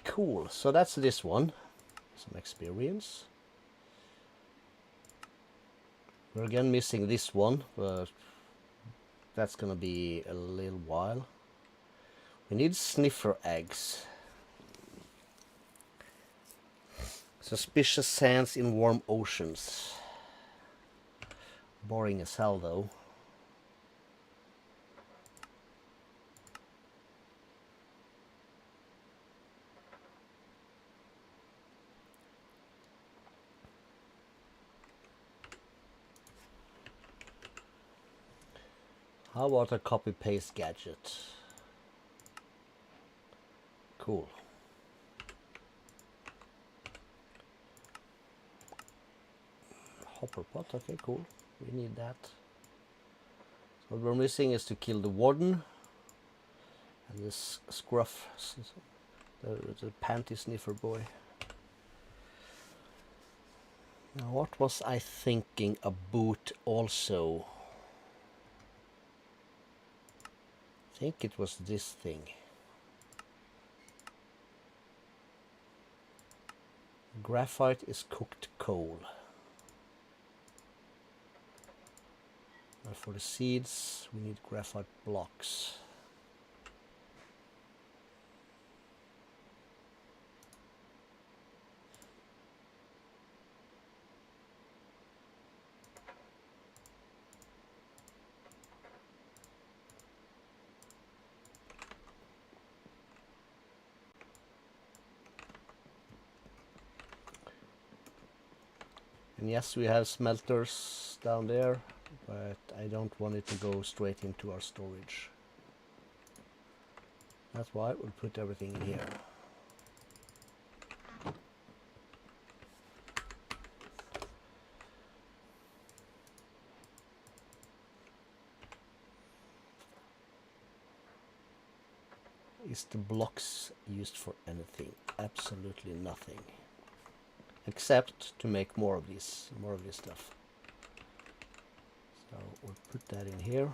Cool, so that's this one. Some experience. We're again missing this one, but that's gonna be a little while. We need sniffer eggs. Suspicious sands in warm oceans. Boring as hell, though. How about a copy-paste gadget? Cool. Hopper pot, okay, cool. We need that. So what we're missing is to kill the warden. And this scruff, the panty sniffer boy. Now what was I thinking about also? I think it was this thing. Graphite is cooked coal. Now for the seeds, we need graphite blocks. And yes, we have smelters down there, but I don't want it to go straight into our storage. That's why we'll put everything in here. Is the blocks used for anything? Absolutely nothing. Except to make more of this stuff. So we'll put that in here.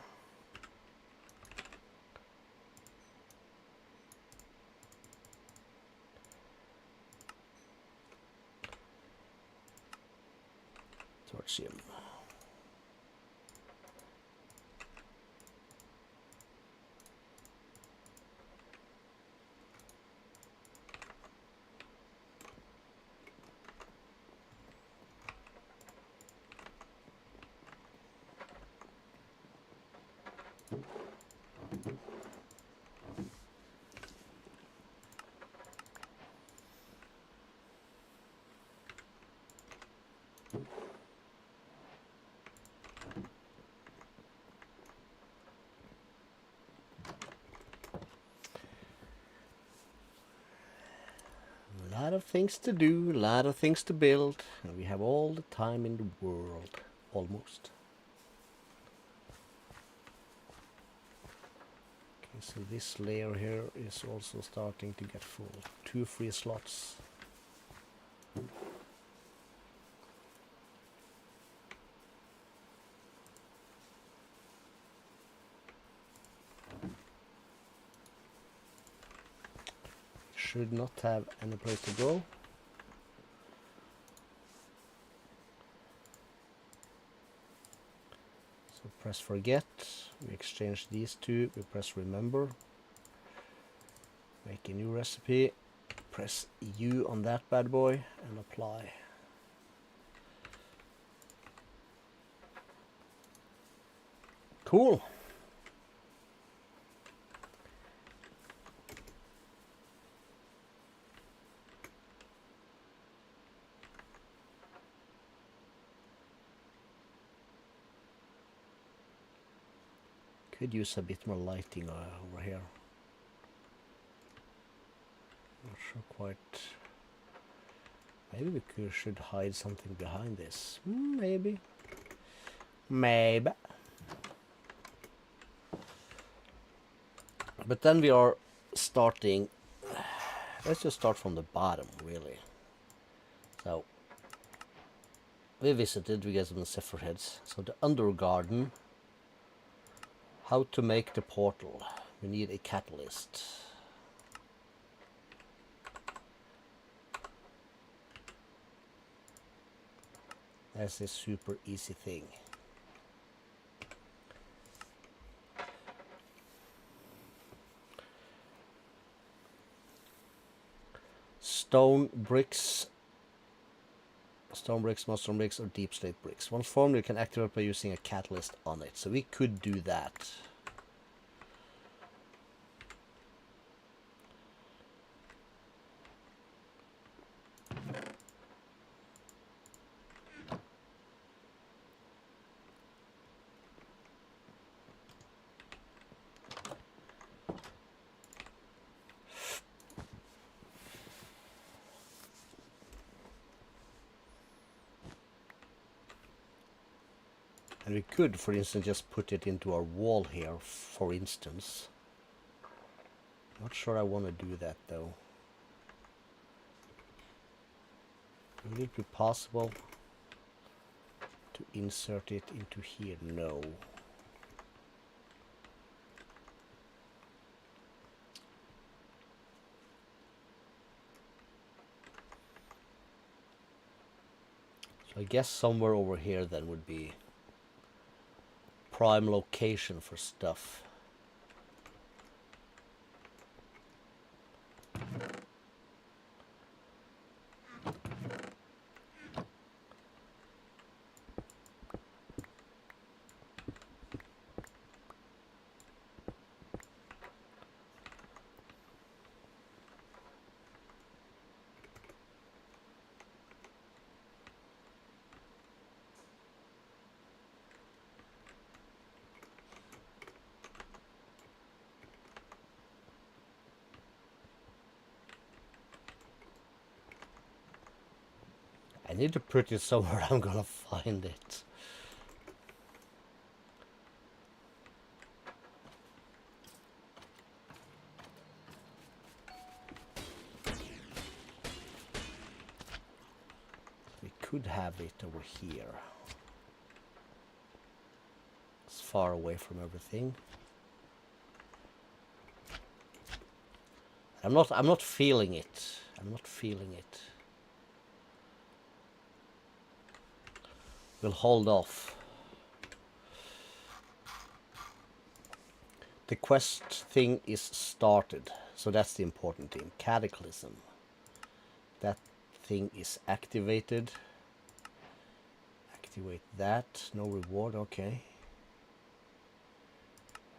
Torchium. A lot of things to do, a lot of things to build, and we have all the time in the world, almost. Okay, so this layer here is also starting to get full. 2 free slots. Should not have any place to go. So press forget, we exchange these two, we press remember, make a new recipe, press U on that bad boy and apply. Cool. Could use a bit more lighting over here. Not sure quite. Maybe we should hide something behind this. Maybe. Maybe. But then we are starting. Let's just start from the bottom, really. So we visited, we get some Zephyr heads. So the Undergarden. How to make the portal. We need a catalyst. That's a super easy thing. Stone bricks, monster bricks, or deep slate bricks. One form you can activate by using a catalyst on it. So we could do that. And we could, for instance, just put it into our wall here, for instance. Not sure I want to do that, though. Would it be possible to insert it into here? No. So I guess somewhere over here then would be prime location for stuff. need to put it somewhere I'm gonna find it. We could have it over here. It's far away from everything. I'm not feeling it. I'm not feeling it. We'll hold off. The quest thing is started, so that's the important thing. Cataclysm. That thing is activated. Activate that. No reward, okay.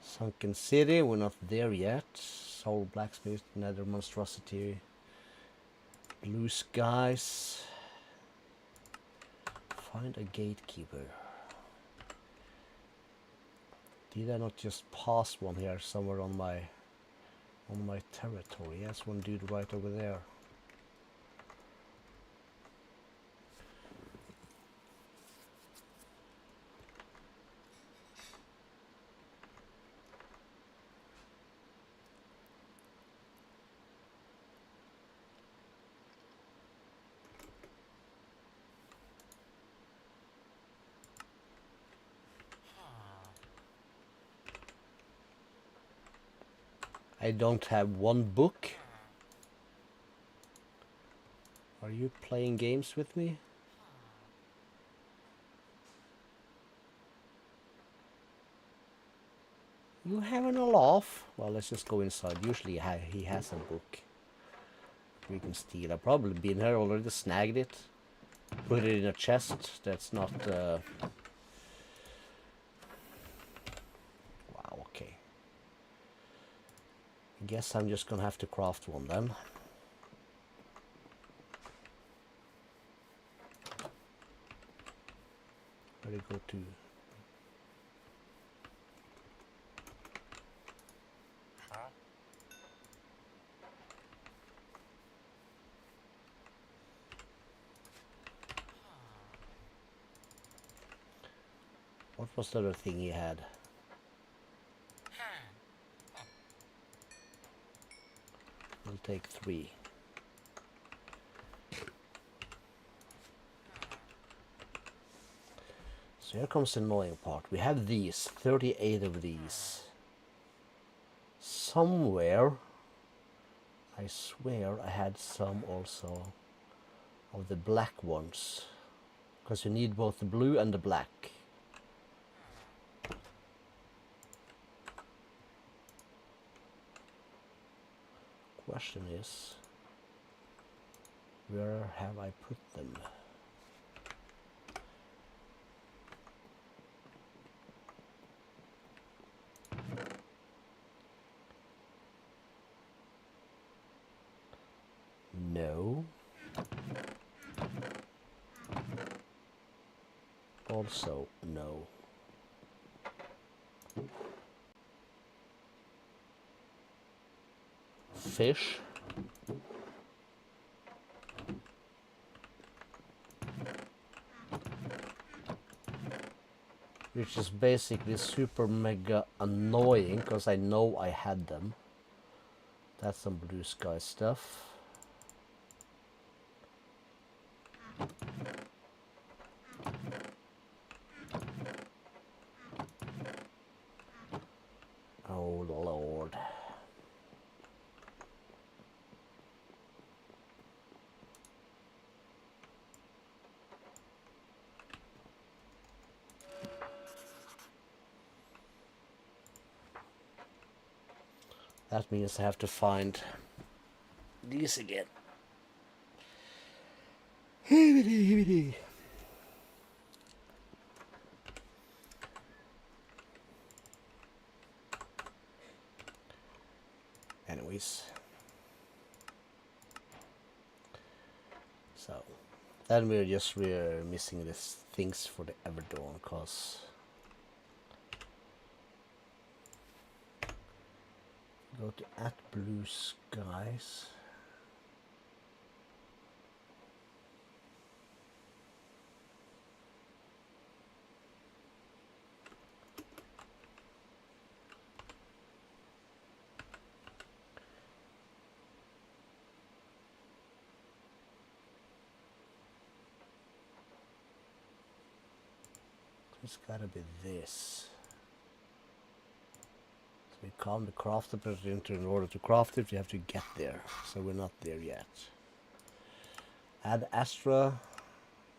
Sunken City, we're not there yet. Soul Blacksmith, Nether Monstrosity. Blue Skies. Find a gatekeeper. Did I not just pass one here somewhere on my territory? Yes, one dude right over there. I don't have one book. Are you playing games with me? You having a laugh? Well, let's just go inside. Usually he has a book we can steal. I've probably been here already, snagged it, put it in a chest. That's not... Wow, okay. I guess I'm just gonna have to craft one then. Where do you go to? What was the other thing he had? We'll take 3. So here comes the annoying part. We have these, 38 of these. Somewhere, I swear I had some also of the black ones. Because you need both the blue and the black. Question is, where have I put them? No. Also, no. Fish. Which is basically super mega annoying because I know I had them. That's some blue sky stuff. Oh Lord. That means I have to find these again. Anyways. So, then we're missing these things for the Everdawn, cause go to @blue skies. It's gotta be this. So we can't be crafted, but in order to craft it, you have to get there. So we're not there yet. Add Astra.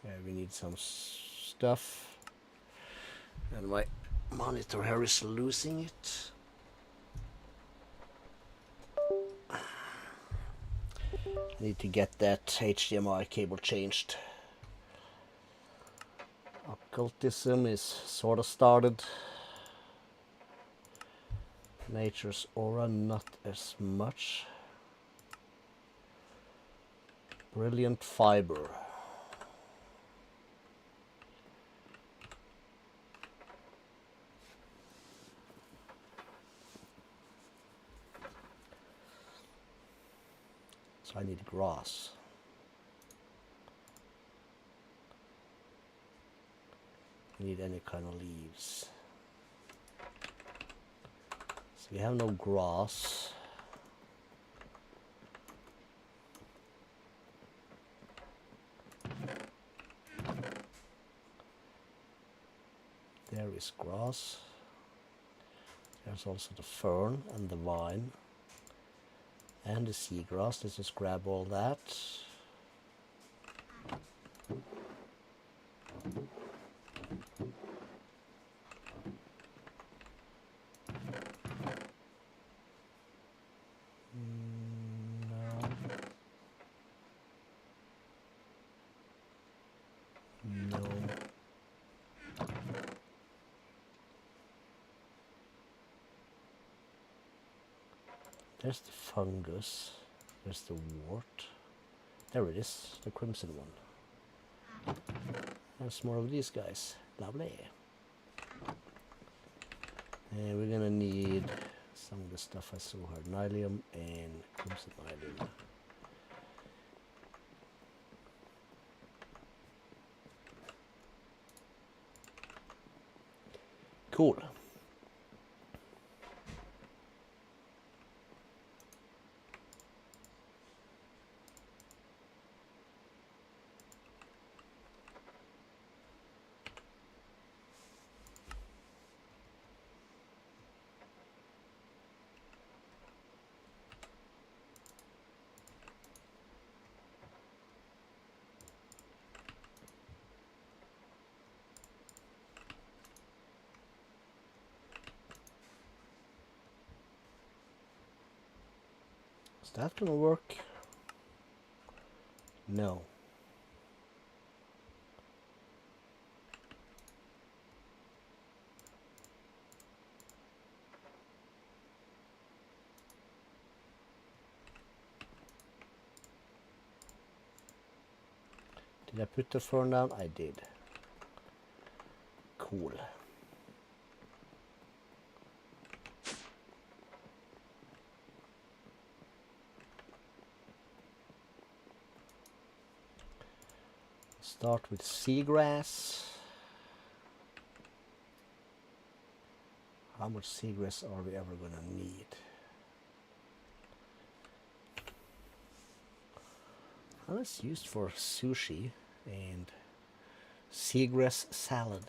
Yeah, we need some stuff. And my monitor here is losing it. I need to get that HDMI cable changed. Occultism is sort of started. Nature's aura not as much. Brilliant fiber. So I need grass. I need any kind of leaves. So we have no grass. There is grass. There's also the fern and the vine. And the seagrass. Let's just grab all that. No. There's the fungus. There's the wart. There it is, the crimson one. There's more of these guys. Lovely. And we're gonna need some of the stuff I saw here. Nylium and crimson nylium. Cool. Is that gonna work? No. Did I put the fern down? I did. Cool. Start with seagrass. How much seagrass are we ever gonna need? Well, it's used for sushi and seagrass salad.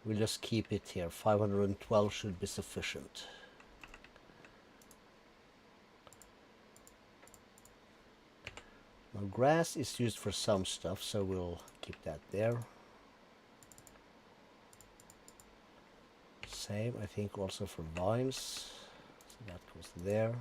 We'll just keep it here. 512 should be sufficient. Now grass is used for some stuff, so we'll keep that there. Same, I think, also for vines. So that goes there.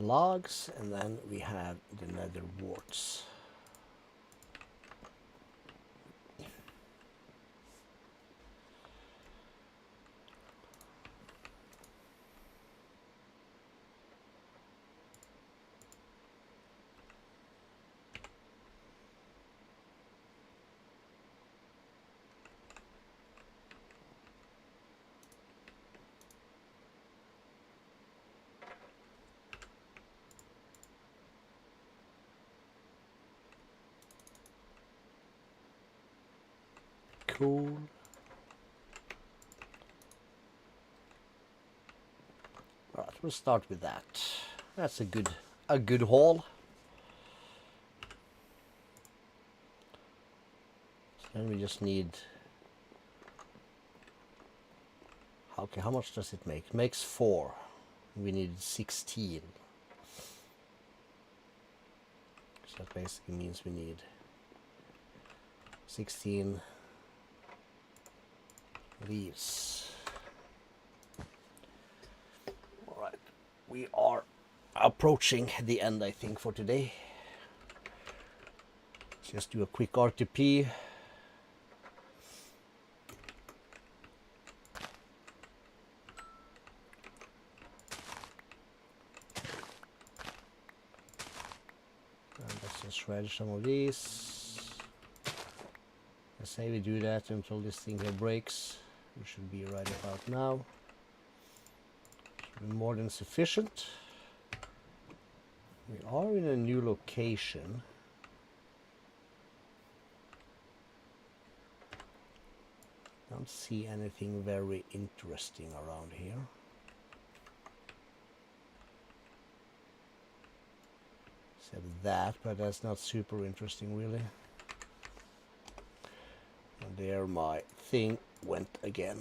logs, and then we have the nether warts. Cool. All right, we'll start with that. That's a good haul. So then we just need. Okay, how much does it make? It makes 4. We need 16. So that basically means we need 16 leaves. All right, we are approaching the end, I think, for today. Let's just do a quick RTP. And let's just shred some of these. I say we do that until this thing here breaks, which should be right about now. Should be more than sufficient. We are in a new location. Don't see anything very interesting around here. Except that, but that's not super interesting really. And there my thing went again.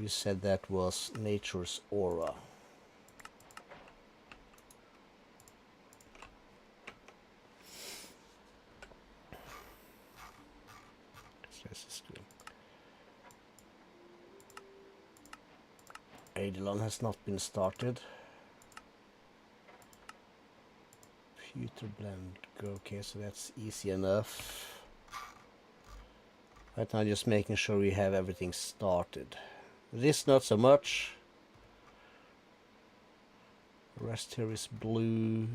You said that was nature's aura. Eidolon has not been started. Future blend, okay, so that's easy enough. Right now just making sure we have everything started. This not so much. The rest here is blue.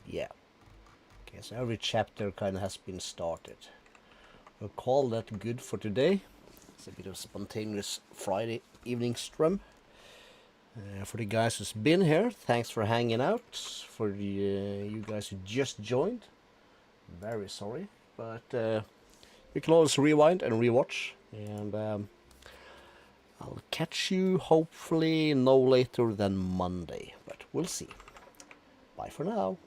Yeah. Okay, so every chapter kind of has been started. We'll call that good for today. It's a bit of spontaneous Friday evening stream. For the guys who's been here, thanks for hanging out. For the you guys who just joined, very sorry, but you can always rewind and rewatch. And I'll catch you hopefully no later than Monday, but we'll see. Bye for now.